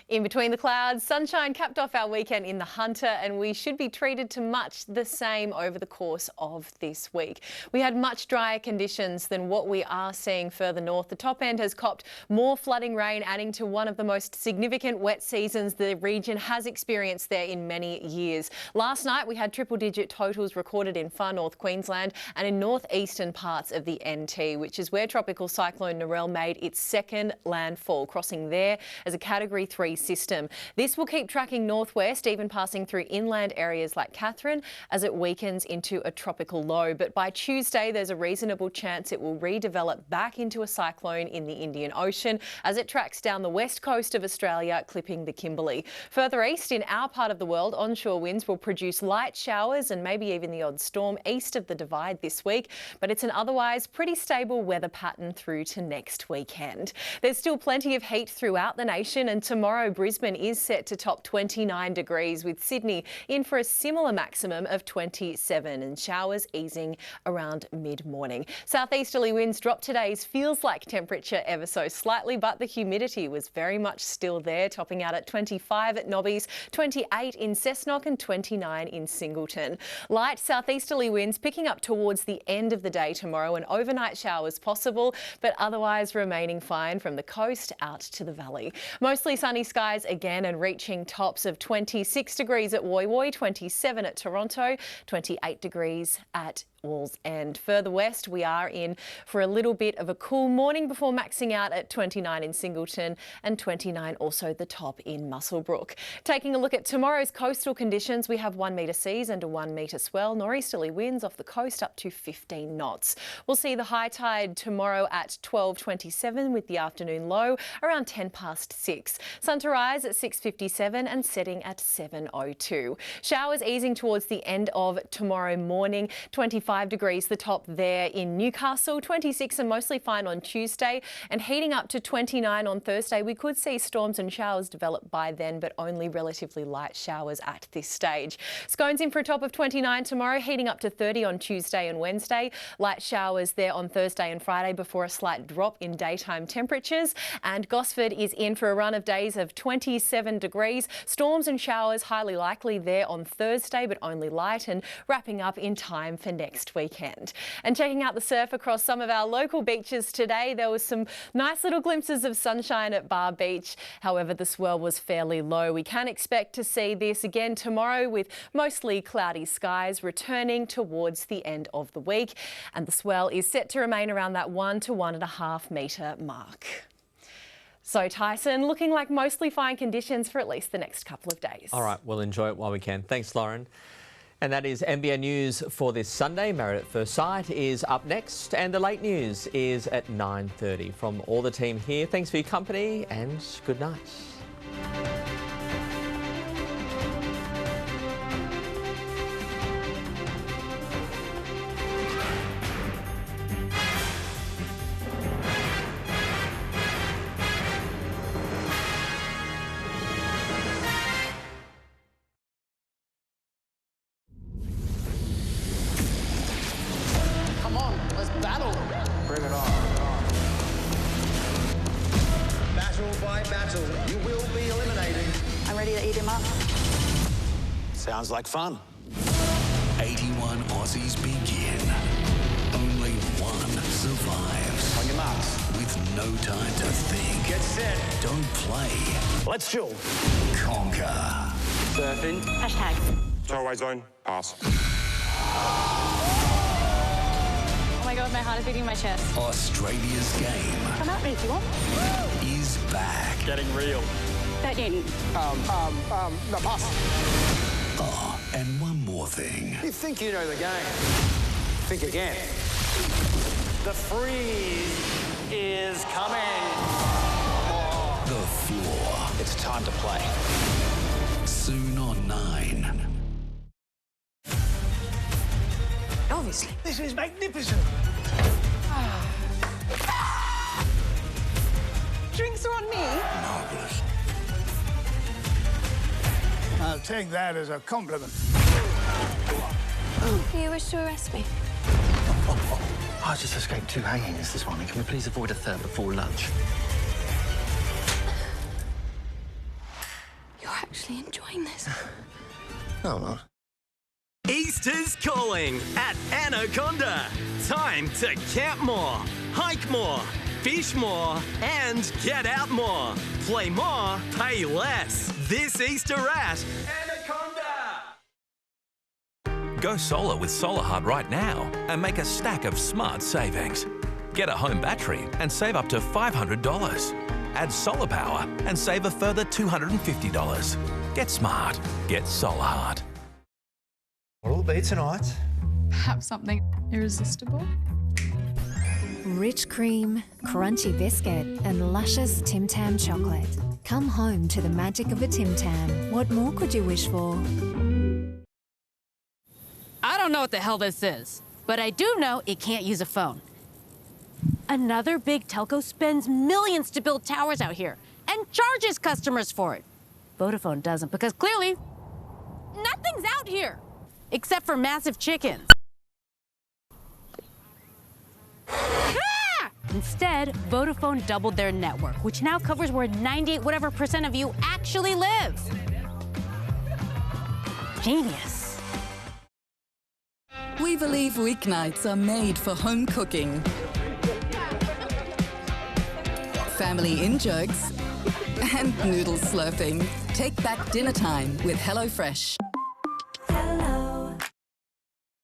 In between the clouds, sunshine capped off our weekend in the Hunter, and we should be treated to much the same over the course of this week. We had much drier conditions than what we are seeing further north. The top end has copped more flooding rain, adding to one of the most significant wet seasons the region has experienced there in many years. Last night we had triple-digit totals recorded in far north Queensland and in northeastern parts of the NT, which is where Tropical Cyclone Narelle made its second landfall, crossing there as a Category 3 system. This will keep tracking northwest, even passing through inland areas like Catherine as it weakens into a tropical low. But by Tuesday, there's a reasonable chance it will redevelop back into a cyclone in the Indian Ocean as it tracks down the west coast of Australia, clipping the Kimberley. Further east in our part of the world, onshore winds will produce light showers and maybe even the odd storm east of the Divide this week, but it's an otherwise pretty stable weather pattern through to next weekend. There's still plenty of heat throughout the nation, and tomorrow Brisbane is set to top 29 degrees, with Sydney in for a similar maximum of 27 and showers easing around mid-morning. Southeasterly winds dropped today's feels like temperature ever so slightly, but the humidity was very much still there, topping out at 25 at Nobbies, 28 in Cessnock and 29 in Singleton. Light southeasterly winds picking up towards the end of the day tomorrow, and overnight showers possible, but otherwise remaining fine from the coast out to the valley. Mostly sunny skies again, and reaching tops of 26 degrees at Woy Woy, 27 at Toronto, 28 degrees at Walls End. Further west, we are in for a little bit of a cool morning before maxing out at 29 in Singleton and 29 also the top in Muswellbrook. Taking a look at tomorrow's coastal conditions, we have 1 metre seas and a 1 metre swell. Northeasterly winds off the coast up to 15 knots. We'll see the high tide tomorrow at 12:27 with the afternoon low around 6:10. Sun to rise at 6:57 and setting at 7:02. Showers easing towards the end of tomorrow morning. 25 degrees the top there in Newcastle, 26 and mostly fine on Tuesday, and heating up to 29 on Thursday. We could see storms and showers develop by then, but only relatively light showers at this stage. Scones in for a top of 29 tomorrow, heating up to 30 on Tuesday and Wednesday. Light showers there on Thursday and Friday before a slight drop in daytime temperatures. And Gosford is in for a run of days of 27 degrees. Storms and showers highly likely there on Thursday, but only light, and wrapping up in time for next weekend. And checking out the surf across some of our local beaches today, there was some nice little glimpses of sunshine at Bar Beach. However, the swell was fairly low. We can expect to see this again tomorrow, with mostly cloudy skies returning towards the end of the week. And the swell is set to remain around that 1 to 1.5 metre mark. So Tyson, looking like mostly fine conditions for at least the next couple of days. All right, we'll enjoy it while we can. Thanks, Lauren. And that is NBN News for this Sunday. Married at First Sight is up next, and the late news is at 9:30. From all the team here, thanks for your company and good night. Sounds like fun. 81 Aussies begin. Only one survives. On your marks. With no time to think. Get set. Don't play. Let's chill. Conquer. Surfing. Hashtag. Throwaway zone. Pass. Oh my God, my heart is beating in my chest. Australia's game. Come at me if you want. Is back. Getting real. 13. No, pass. Oh, and one more thing. You think you know the game. Think again. The freeze is coming. The floor. It's time to play. Soon on 9. Obviously. This is magnificent. Drinks are on me. Marvellous. I'll take that as a compliment. Do you wish to arrest me? I just escaped 2 hangings this morning. Can we please avoid a third before lunch? You're actually enjoying this. No, I'm not. Easter's calling at Anaconda. Time to camp more, hike more, fish more, and get out more. Play more, pay less. This Easter at Anaconda. Go solar with Solar Hub right now and make a stack of smart savings. Get a home battery and save up to $500. Add solar power and save a further $250. Get smart. Get solar hard. What'll it be tonight? Perhaps something irresistible? Rich cream, crunchy biscuit, and luscious Tim Tam chocolate. Come home to the magic of a Tim Tam. What more could you wish for? I don't know what the hell this is, but I do know it can't use a phone. Another big telco spends millions to build towers out here and charges customers for it. Vodafone doesn't because clearly nothing's out here except for massive chickens. Instead, Vodafone doubled their network, which now covers where 98% of you actually live. Genius. We believe weeknights are made for home cooking. Family in-jokes and noodle slurping. Take back dinner time with HelloFresh.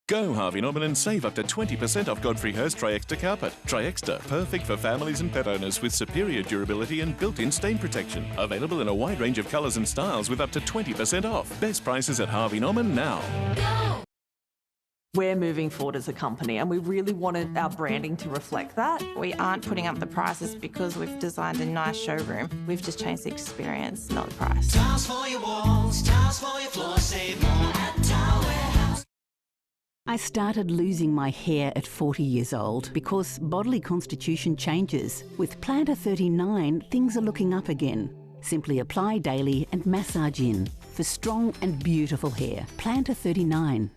Go Harvey Norman and save up to 20% off Godfrey Hirst Tri-Extra carpet. Tri-Extra, perfect for families and pet owners with superior durability and built-in stain protection. Available in a wide range of colours and styles with up to 20% off. Best prices at Harvey Norman now. We're moving forward as a company and we really wanted our branding to reflect that. We aren't putting up the prices because we've designed a nice showroom. We've just changed the experience, not the price. Tiles for your walls, tiles for your floor, save more at Tile Warehouse. I started losing my hair at 40 years old because bodily constitution changes. With Plantar 39, things are looking up again. Simply apply daily and massage in for strong and beautiful hair. Plantar 39.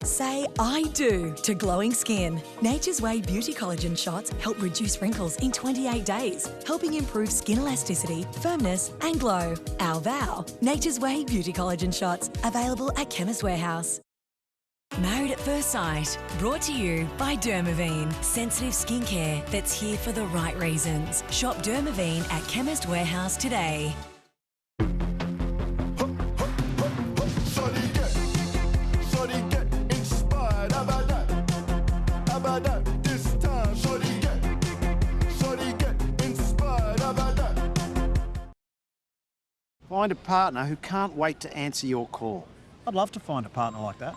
Say I do to glowing skin. Nature's Way Beauty Collagen shots help reduce wrinkles in 28 days, helping improve skin elasticity, firmness and glow. Our vow, Nature's Way Beauty Collagen shots, available at Chemist Warehouse. Married at First Sight, brought to you by Dermaveen. Sensitive skincare that's here for the right reasons. Shop Dermaveen at Chemist Warehouse today. Find a partner who can't wait to answer your call. I'd love to find a partner like that.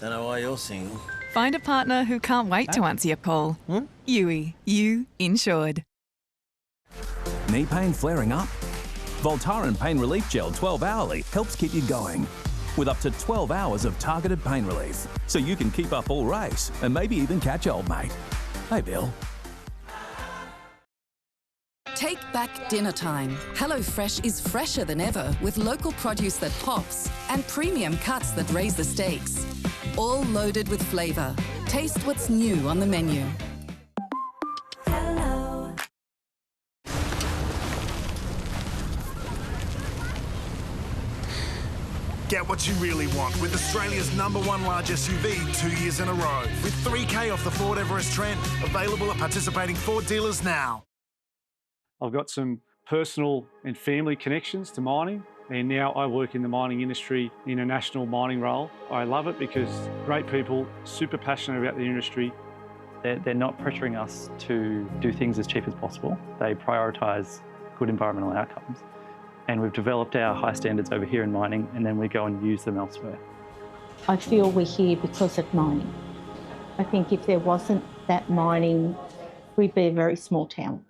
Don't know why you're single. Find a partner who can't wait to answer your call. Yui, you insured. Knee pain flaring up? Voltaren Pain Relief Gel 12-hourly helps keep you going. With up to 12 hours of targeted pain relief. So you can keep up all race and maybe even catch old mate. Hey, Bill. Take back dinner time. HelloFresh is fresher than ever with local produce that pops and premium cuts that raise the stakes. All loaded with flavour. Taste what's new on the menu. Get what you really want with Australia's #1 large SUV 2 years in a row. With $3,000 off the Ford Everest Trent. Available at participating Ford dealers now. I've got some personal and family connections to mining, and now I work in the mining industry in a national mining role. I love it because great people, super passionate about the industry. They're not pressuring us to do things as cheap as possible. They prioritise good environmental outcomes. And we've developed our high standards over here in mining, and then we go and use them elsewhere. I feel we're here because of mining. I think if there wasn't that mining, we'd be a very small town.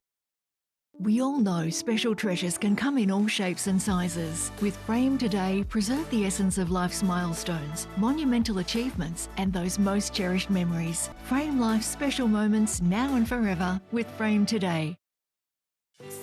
We all know special treasures can come in all shapes and sizes. With Frame Today, preserve the essence of life's milestones, monumental achievements, and those most cherished memories. Frame life's special moments now and forever with Frame Today.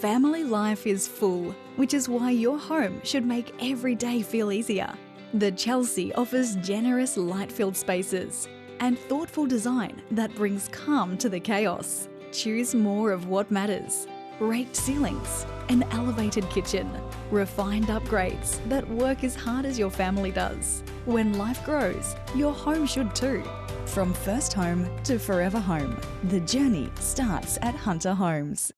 Family life is full, which is why your home should make every day feel easier. The Chelsea offers generous light-filled spaces and thoughtful design that brings calm to the chaos. Choose more of what matters. Raked ceilings, an elevated kitchen, refined upgrades that work as hard as your family does. When life grows, your home should too. From first home to forever home, the journey starts at Hunter Homes.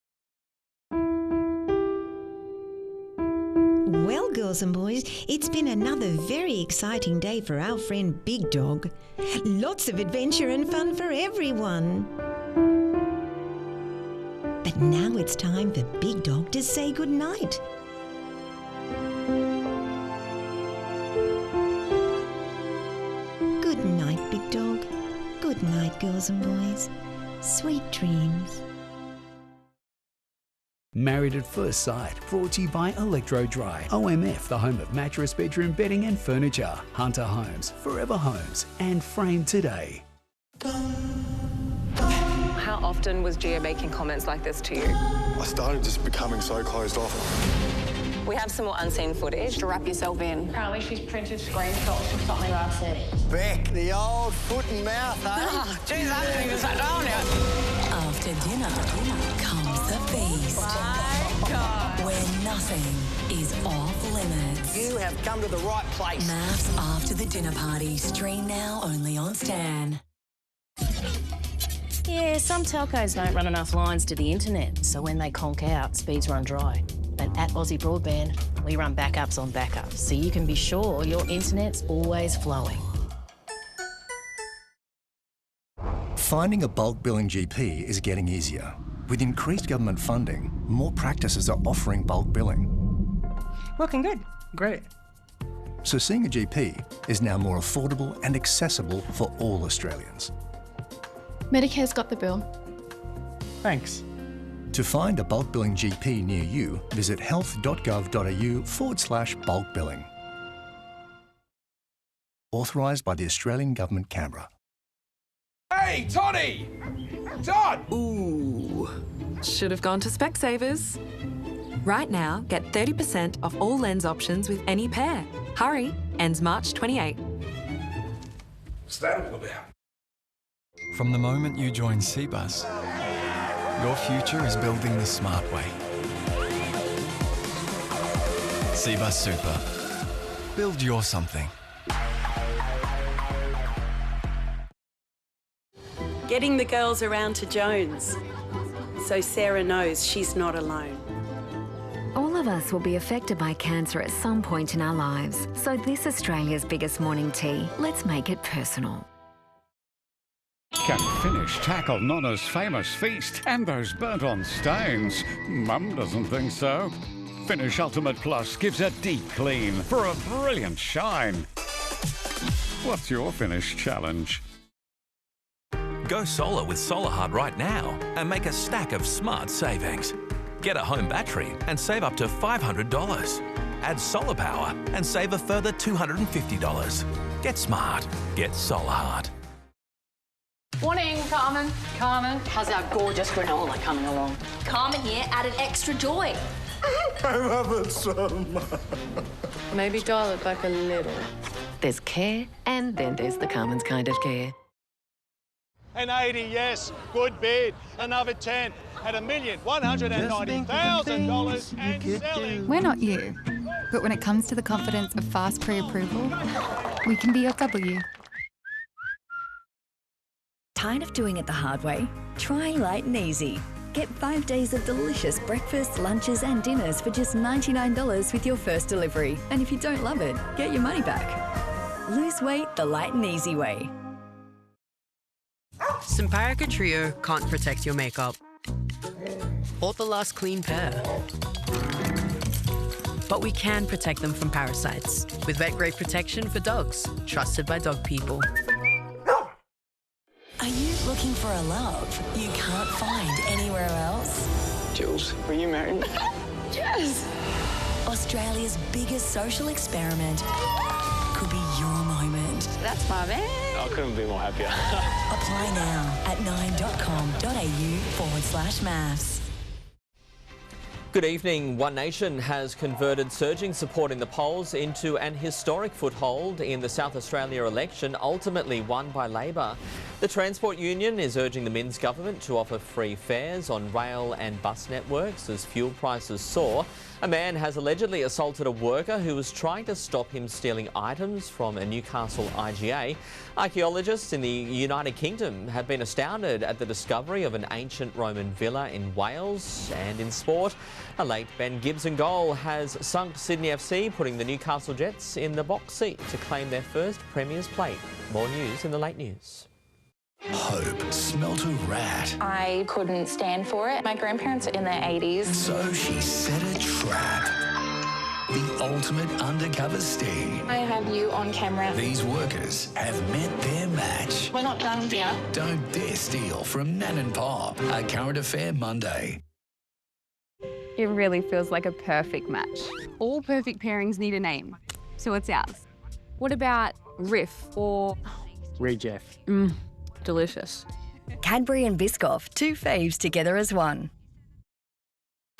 Well, girls and boys, it's been another very exciting day for our friend Big Dog. Lots of adventure and fun for everyone. But now it's time for Big Dog to say goodnight. Good night, Big Dog. Good night, girls and boys. Sweet dreams. Married at First Sight, brought to you by Electro Dry. OMF, the home of mattress, bedroom, bedding and furniture. Hunter Homes, Forever Homes and Frame Today. How often was Gia making comments like this to you? I started just becoming so closed off. We have some more unseen footage to wrap yourself in. Apparently she's printed screenshots of something I said. Beck, the old foot and mouth, eh? Geez, I didn't even sat down yet. After dinner comes the feast. My God. Where nothing is off limits. You have come to the right place. MAFS After the Dinner Party. Stream now only on Stan. Yeah, some telcos don't run enough lines to the internet, so when they conk out, speeds run dry. But at Aussie Broadband, we run backups on backups, so you can be sure your internet's always flowing. Finding a bulk billing GP is getting easier. With increased government funding, more practices are offering bulk billing. Looking good. Great. So seeing a GP is now more affordable and accessible for all Australians. Medicare's got the bill. Thanks. To find a bulk billing GP near you, visit health.gov.au/bulk billing. Authorised by the Australian Government, Canberra. Hey, Toddy! Todd! Ooh, should have gone to Specsavers. Right now, get 30% off all lens options with any pair. Hurry, ends March 28. What's that all about? From the moment you join CBus, your future is building the smart way. CBus Super. Build your something. Getting the girls around to Jones, so Sarah knows she's not alone. All of us will be affected by cancer at some point in our lives. So this Australia's biggest morning tea, let's make it personal. Can finish tackle Nonna's famous feast and those burnt-on stains. Mum doesn't think so. Finish Ultimate Plus gives a deep clean for a brilliant shine. What's your finish challenge? Go solar with Solar Hard right now and make a stack of smart savings. Get a home battery and save up to $500. Add solar power and save a further $250. Get smart. Get Solar Hard. Morning, Carmen. Carmen. How's our gorgeous granola coming along? Carmen here added extra joy. I love it so much. Maybe dial it back a little. There's care, and then there's the Carmen's kind of care. An 80, yes. Good bid. Another 10 at $1,190,000 and selling. We're not you, but when it comes to the confidence of fast pre-approval, we can be your W. Tired of doing it the hard way? Try Light and Easy. Get 5 days of delicious breakfast, lunches and dinners for just $99 with your first delivery. And if you don't love it, get your money back. Lose weight the Light and Easy way. Simparica Trio can't protect your makeup or the last clean pair. But we can protect them from parasites with vet-grade protection for dogs, trusted by dog people. Are you looking for a love you can't find anywhere else? Jules, were you married? Yes! Australia's biggest social experiment could be your moment. That's my man. I couldn't be more happier. Apply now at 9.com.au/maths. Good evening. One Nation has converted surging support in the polls into an historic foothold in the South Australia election, ultimately won by Labor. The Transport Union is urging the Minns government to offer free fares on rail and bus networks as fuel prices soar. A man has allegedly assaulted a worker who was trying to stop him stealing items from a Newcastle IGA. Archaeologists in the United Kingdom have been astounded at the discovery of an ancient Roman villa in Wales. And in sport, a late Ben Gibson goal has sunk Sydney FC, putting the Newcastle Jets in the box seat to claim their first Premier's plate. More news in the late news. Hope smelt a rat, I couldn't stand for it. My grandparents are in their 80s. so she set a trap. The ultimate undercover sting. I have you on camera. These workers have met their match. We're not done yet. Don't dare steal from Nan and Pop. A current affair Monday. It really feels like a perfect match. All perfect pairings need a name, so it's ours. What about Riff or... Rejeff. Delicious. Cadbury and Biscoff, two faves together as one.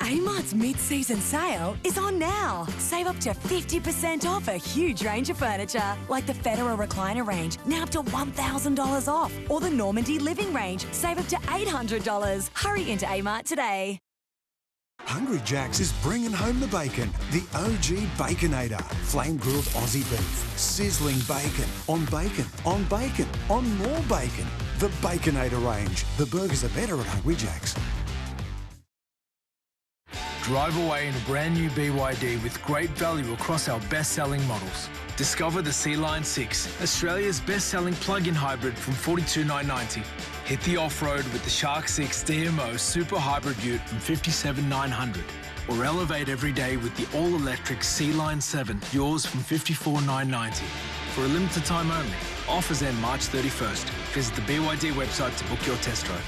Amart's mid-season sale is on now. Save up to 50% off a huge range of furniture, like the Federer recliner range, now up to $1,000 off, or the Normandy living range, save up to $800. Hurry into Amart today. Hungry Jack's is bringing home the bacon. The OG Baconator. Flame-grilled Aussie beef. Sizzling bacon. On bacon. On bacon. On more bacon. The Baconator range. The burgers are better at Hungry Jack's. Drive away in a brand new BYD with great value across our best-selling models. Discover the Sea-Line 6, Australia's best-selling plug-in hybrid from $42,990. Hit the off-road with the Shark 6 DMO Super Hybrid Ute from $57,900. Or elevate every day with the all-electric Sea-Line 7, yours from $54,990. For a limited time only. Offers end March 31st. Visit the BYD website to book your test drive.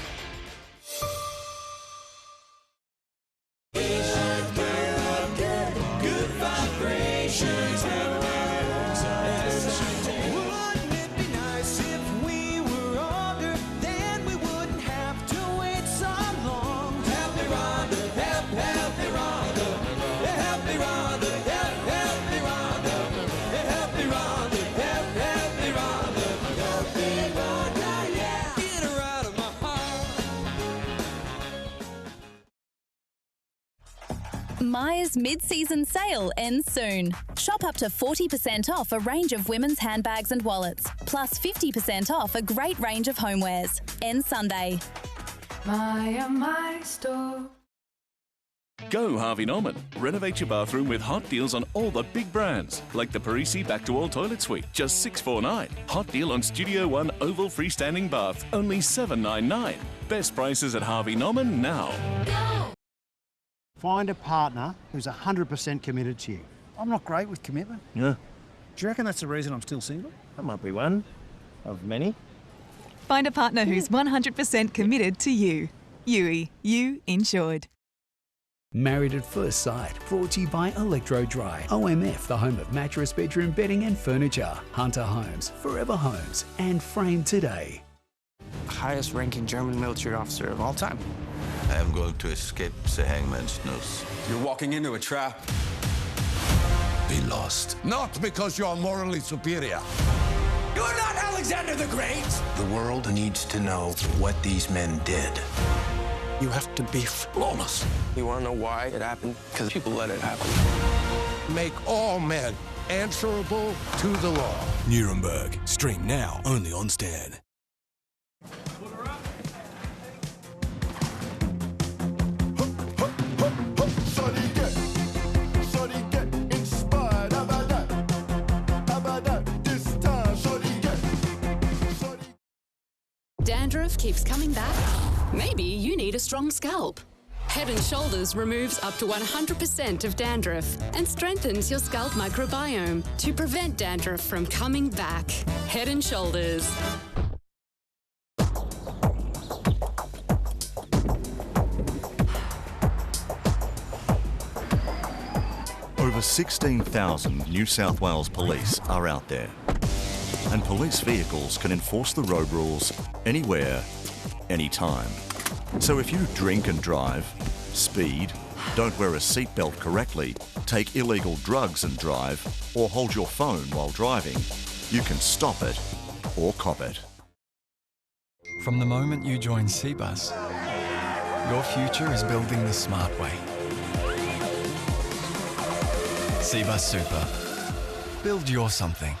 Myers mid-season sale ends soon. Shop up to 40% off a range of women's handbags and wallets, plus 50% off a great range of homewares. Ends Sunday. My store. Go Harvey Norman. Renovate your bathroom with hot deals on all the big brands, like the Parisi Back to All Toilet Suite, just $649. Hot deal on Studio One Oval Freestanding Bath, only $799. Best prices at Harvey Norman now. Find a partner who's 100% committed to you. I'm not great with commitment. Yeah. Do you reckon that's the reason I'm still single? That might be one of many. Find a partner who's 100% committed to you. Yui, you insured. Married at First Sight, brought to you by Electro Dry. OMF, the home of mattress, bedroom, bedding and furniture. Hunter Homes, Forever Homes and Frame Today. Highest ranking German military officer of all time. I am going to escape the hangman's noose. You're walking into a trap. Be lost. Not because you're morally superior. You're not Alexander the Great! The world needs to know what these men did. You have to be flawless. You want to know why it happened? Because people let it happen. Make all men answerable to the law. Nuremberg. Stream now, only on Stan. Dandruff keeps coming back? Maybe you need a strong scalp. Head & Shoulders removes up to 100% of dandruff and strengthens your scalp microbiome to prevent dandruff from coming back. Head & Shoulders. Over 16,000 New South Wales police are out there. And police vehicles can enforce the road rules anywhere, anytime. So if you drink and drive, speed, don't wear a seatbelt correctly, take illegal drugs and drive, or hold your phone while driving, you can stop it or cop it. From the moment you join Cbus, your future is building the smart way. Cbus Super. Build your something.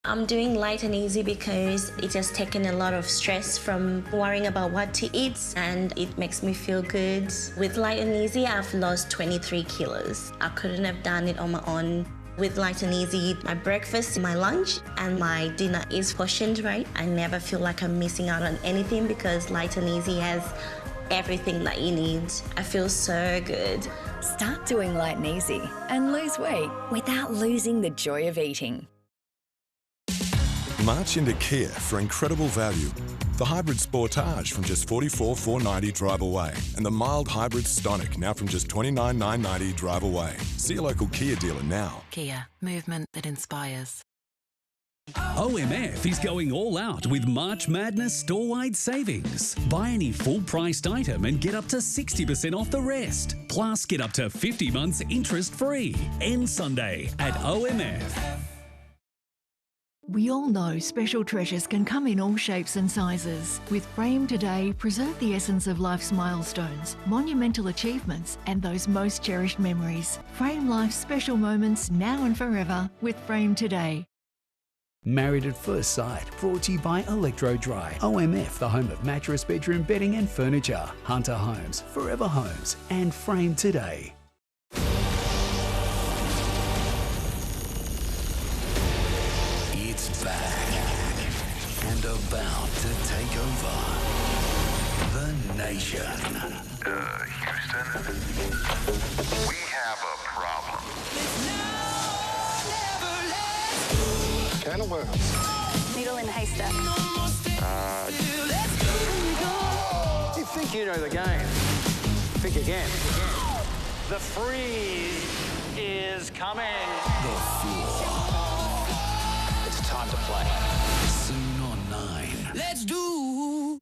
I'm doing light and easy because it has taken a lot of stress from worrying about what to eat, and it makes me feel good. With light and easy, I've lost 23 kilos. I couldn't have done it on my own. With Light and Easy, my breakfast, my lunch and my dinner is portioned right. I never feel like I'm missing out on anything because Light and Easy has everything that you need. I feel so good. Start doing Light and Easy and lose weight without losing the joy of eating. March into Kia for incredible value. The hybrid Sportage from just $44,490 drive away, and the mild hybrid Stonic now from just $29,990 drive away. See your local Kia dealer now. Kia, movement that inspires. OMF is going all out with March Madness store-wide savings. Buy any full-priced item and get up to 60% off the rest. Plus, get up to 50 months interest-free. End Sunday at OMF. We all know special treasures can come in all shapes and sizes. With Frame Today, preserve the essence of life's milestones, monumental achievements, and those most cherished memories. Frame life's special moments now and forever with Frame Today. Married at First Sight, brought to you by Electro Dry. OMF, the home of mattress, bedroom, bedding and furniture. Hunter Homes, Forever Homes, and Frame Today. It's back and about to take over the nation. Houston, we have a problem. Can of worms. Needle in the haystack. You think you know the game. Think again. The freeze is coming. The floor. It's time to play. Soon on 9. Let's do.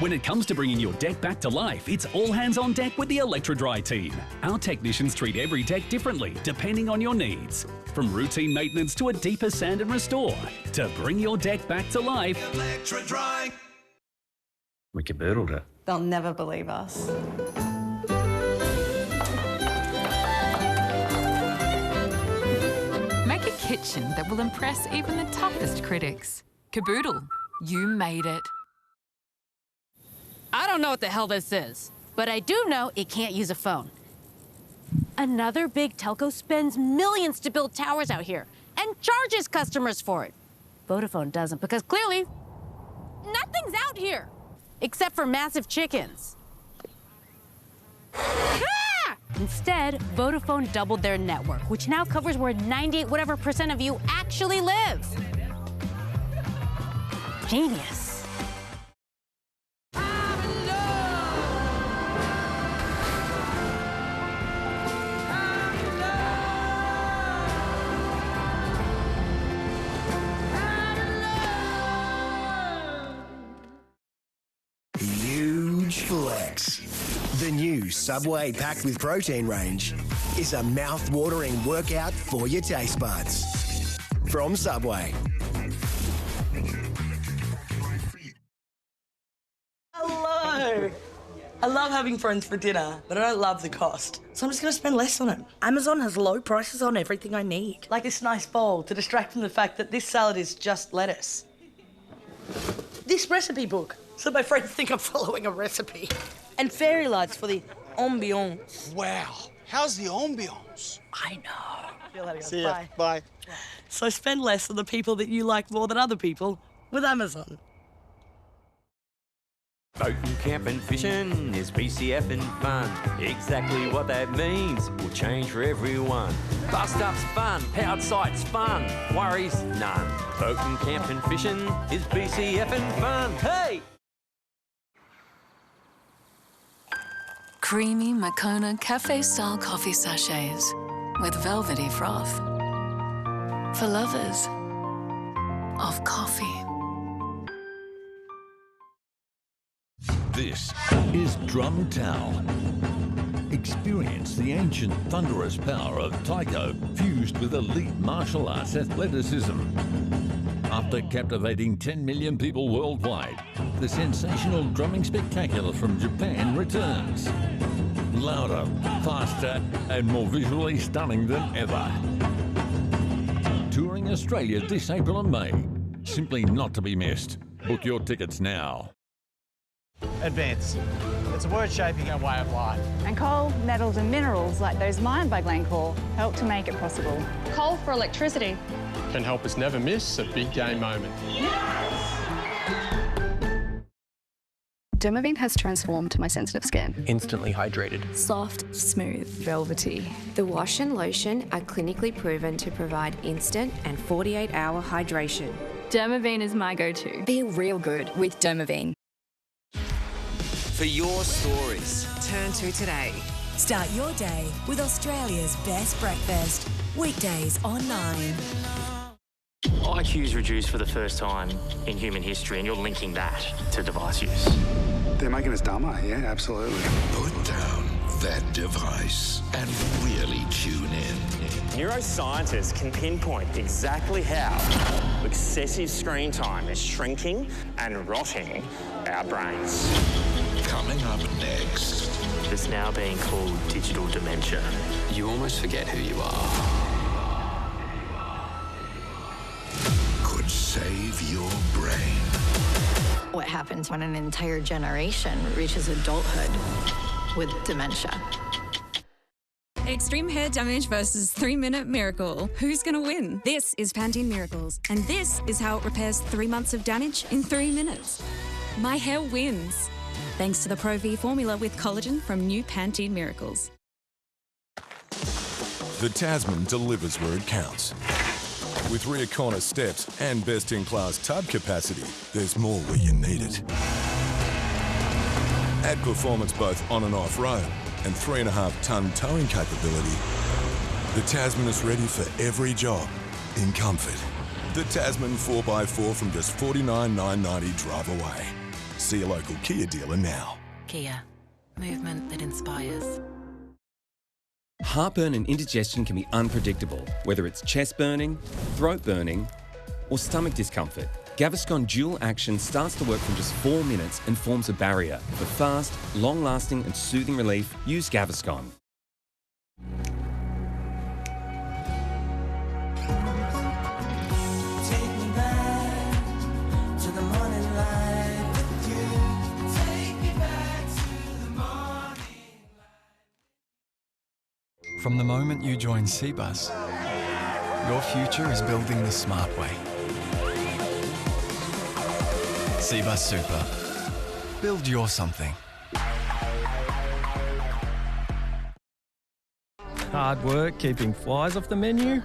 When it comes to bringing your deck back to life, it's all hands on deck with the Electro-Dry team. Our technicians treat every deck differently, depending on your needs. From routine maintenance to a deeper sand and restore, to bring your deck back to life. Electro-Dry. We caboodled it. They'll never believe us. Make a kitchen that will impress even the toughest critics. Caboodle, you made it. I don't know what the hell this is, but I do know it can't use a phone. Another big telco spends millions to build towers out here and charges customers for it. Vodafone doesn't because clearly nothing's out here except for massive chickens. Ah! Instead, Vodafone doubled their network, which now covers where 98% of you actually live. Genius. Huge flex. The new Subway packed with protein range is a mouth-watering workout for your taste buds. From Subway. Hello. I love having friends for dinner, but I don't love the cost. So I'm just going to spend less on it. Amazon has low prices on everything I need. Like this nice bowl to distract from the fact that this salad is just lettuce. This recipe book, so my friends think I'm following a recipe. And fairy lights for the ambiance. Wow. How's the ambiance? I know. Feel that again. See ya. Bye. So spend less on the people that you like more than other people with Amazon. Boating, camping, fishing is BCF and fun. Exactly what that means will change for everyone. Bus stops fun, powered sites fun, worries none. Boating, camping, fishing is BCF and fun. Hey! Creamy Moccona cafe-style coffee sachets with velvety froth. For lovers of coffee. This is Drumtown. Experience the ancient thunderous power of taiko fused with elite martial arts athleticism. After captivating 10 million people worldwide, the sensational drumming spectacular from Japan returns. Louder, faster, and more visually stunning than ever. Touring Australia this April and May. Simply not to be missed. Book your tickets now. Advance. It's a word shaping our way of life. And coal, metals and minerals like those mined by Glencore help to make it possible. Coal for electricity Can help us never miss a big game moment. Dermaveen has transformed my sensitive skin. Instantly hydrated. Soft, smooth, velvety. The wash and lotion are clinically proven to provide instant and 48-hour hydration. Dermaveen is my go-to. Feel real good with Dermaveen. For your stories, Turn to today. Start your day with Australia's best breakfast. Weekdays on 9. IQ's reduced for the first time in human history, and you're linking that to device use. They're making us dumber, yeah, absolutely. Put down that device and really tune in. Neuroscientists can pinpoint exactly how excessive screen time is shrinking and rotting our brains. Coming up next. It's now being called digital dementia. You almost forget who you are. Could save your brain. What happens when an entire generation reaches adulthood with dementia? Extreme hair damage versus 3-minute miracle. Who's going to win? This is Pantene Miracles, and this is how it repairs 3 months of damage in 3 minutes. My hair wins. Thanks to the Pro V formula with collagen from new Pantene Miracles. The Tasman delivers where it counts. With rear corner steps and best-in-class tub capacity, there's more where you need it. Add performance both on and off-road and 3.5-tonne towing capability. The Tasman is ready for every job in comfort. The Tasman 4x4 from just $49,990 drive away. See a local Kia dealer now. Kia. Movement that inspires. Heartburn and indigestion can be unpredictable, whether it's chest burning, throat burning, or stomach discomfort. Gaviscon Dual Action starts to work from just 4 minutes and forms a barrier. For fast, long-lasting and soothing relief, use Gaviscon. From the moment you join Cbus, your future is building the smart way. Cbus Super. Build your something. Hard work keeping flies off the menu?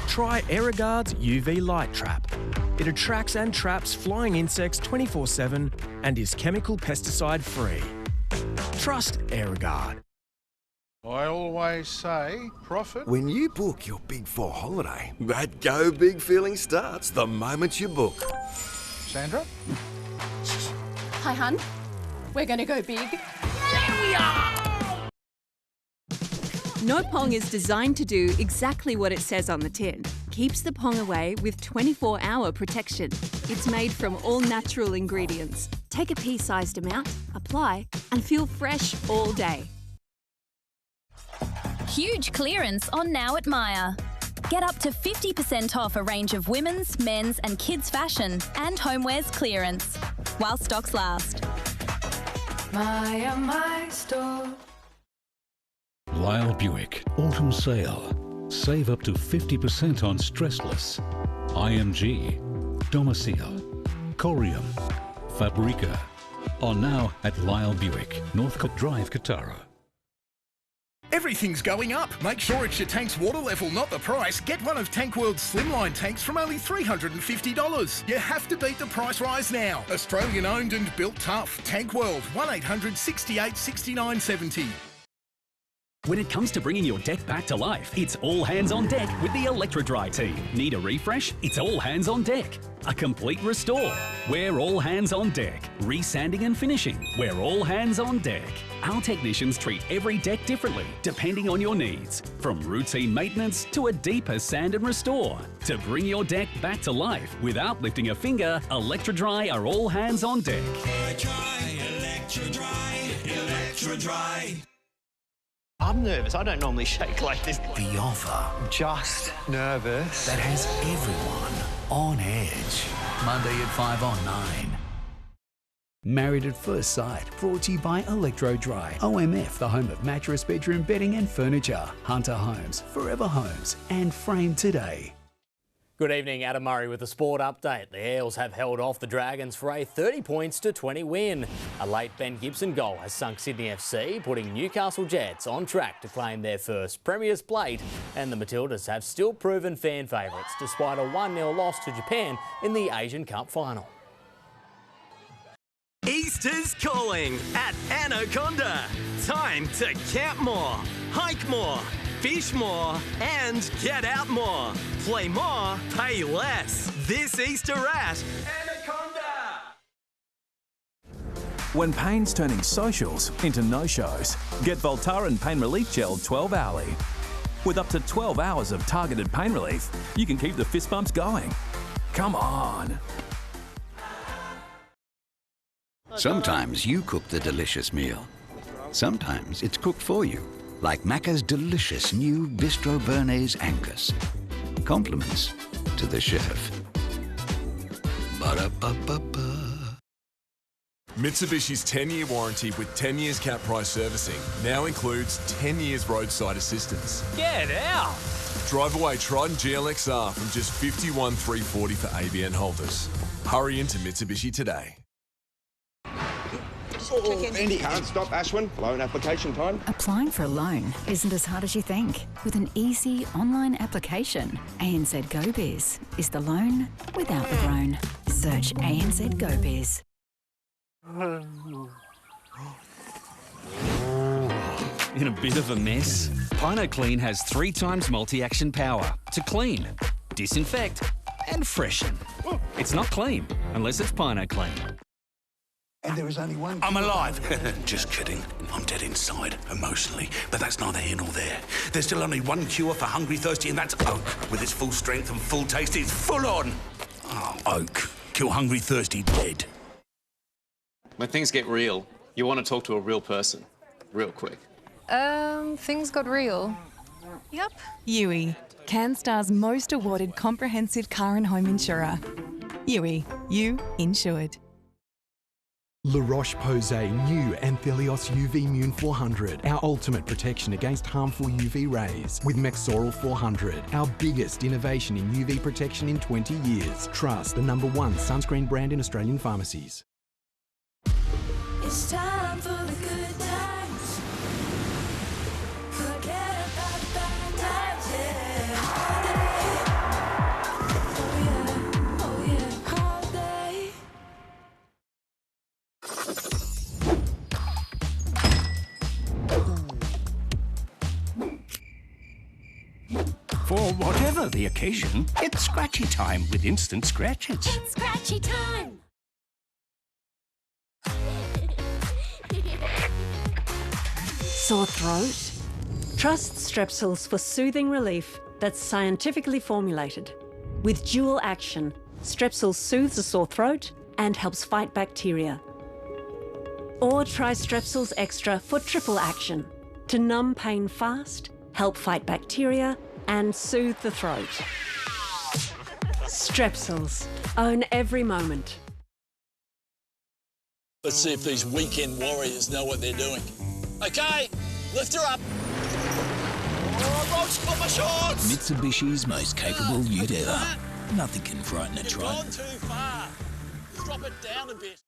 Try Aeroguard's UV Light Trap. It attracts and traps flying insects 24/7 and is chemical pesticide free. Trust Aeroguard. I always say profit. When you book your Big 4 holiday, that go big feeling starts the moment you book. Sandra? Hi, hun. We're going to go big. There we are! No Pong is designed to do exactly what it says on the tin. Keeps the Pong away with 24-hour protection. It's made from all natural ingredients. Take a pea-sized amount, apply, and feel fresh all day. Huge clearance on Now at Myer. Get up to 50% off a range of women's, men's and kids' fashion and homewares clearance, while stocks last. Myer, my store. Lyle Buick Autumn Sale. Save up to 50% on Stressless, IMG, Domicile, Corium, Fabrica. On now at Lyle Buick, Northcote Drive, Katara. Everything's going up. Make sure it's your tank's water level, not the price. Get one of Tank World's Slimline tanks from only $350. You have to beat the price rise now. Australian owned and built tough. Tank World, 1800 68 69 70. When it comes to bringing your deck back to life, it's all hands on deck with the Electro-Dry team. Need a refresh? It's all hands on deck. A complete restore? We're all hands on deck. Resanding and finishing? We're all hands on deck. Our technicians treat every deck differently, depending on your needs. From routine maintenance to a deeper sand and restore. To bring your deck back to life without lifting a finger, Electro-Dry are all hands on deck. Electro-Dry, Electro-Dry. I'm nervous. I don't normally shake like this. The offer. Just nervous. That has everyone on edge. Monday at 5 on 9. Married at First Sight, brought to you by Electro Dry. OMF, the home of mattress, bedroom, bedding and furniture. Hunter Homes, Forever Homes and Frame Today. Good evening, Adam Murray with the sport update. The Eels have held off the Dragons for a 30 points to 20 win. A late Ben Gibson goal has sunk Sydney FC, putting Newcastle Jets on track to claim their first Premier's plate, and the Matildas have still proven fan favourites despite a 1-0 loss to Japan in the Asian Cup final. Easter's calling at Anaconda. Time to camp more, hike more, fish more and get out more. Play more, pay less. This Easter at Anaconda. When pain's turning socials into no-shows, get Voltaren Pain Relief Gel 12-hourly. With up to 12 hours of targeted pain relief, you can keep the fist bumps going. Come on. Sometimes you cook the delicious meal. Sometimes it's cooked for you, like Macca's delicious new Bistro Bernays Angus. Compliments to the chef. Ba-da-ba-ba-ba. Mitsubishi's 10-year warranty with 10 years cap price servicing now includes 10 years roadside assistance. Get out! Drive away Triton GLXR from just $51,340 for ABN holders. Hurry into Mitsubishi today. Andy, can't stop, Ashwin. Loan application time. Applying for a loan isn't as hard as you think. With an easy online application, ANZ GoBiz is the loan without the groan. Search ANZ GoBiz. In a bit of a mess? Pino Clean has 3 times multi-action power to clean, disinfect and freshen. It's not clean unless it's Pino Clean. And there is only one... I'm alive. Just kidding. I'm dead inside, emotionally. But that's neither here nor there. There's still only one cure for hungry, thirsty, and that's Oak. With its full strength and full taste, it's full on. Oh, Oak. Kill hungry, thirsty, dead. When things get real, you want to talk to a real person. Real quick. Things got real. Yep. Yui, CanStar's most awarded comprehensive car and home insurer. Yui, you insured. La Roche-Posay new Anthelios UV Immune 400, our ultimate protection against harmful UV rays. With Mexoral 400, our biggest innovation in UV protection in 20 years. Trust the #1 sunscreen brand in Australian pharmacies. It's time for the good times. Forget about the bad times, yeah. Oh yeah, holiday. For whatever the occasion, it's scratchy time with instant scratches. It's scratchy time. Sore throat? Trust Strepsils for soothing relief that's scientifically formulated. With dual action, Strepsils soothes a sore throat and helps fight bacteria. Or try Strepsils Extra for triple action, to numb pain fast, help fight bacteria and soothe the throat. Strepsils. Own every moment. Let's see if these weekend warriors know what they're doing. Okay, lift her up. Oh, Rob's got my shorts! Mitsubishi's most capable ute ever. Nothing can frighten a Triton. Gone too far. Drop it down a bit.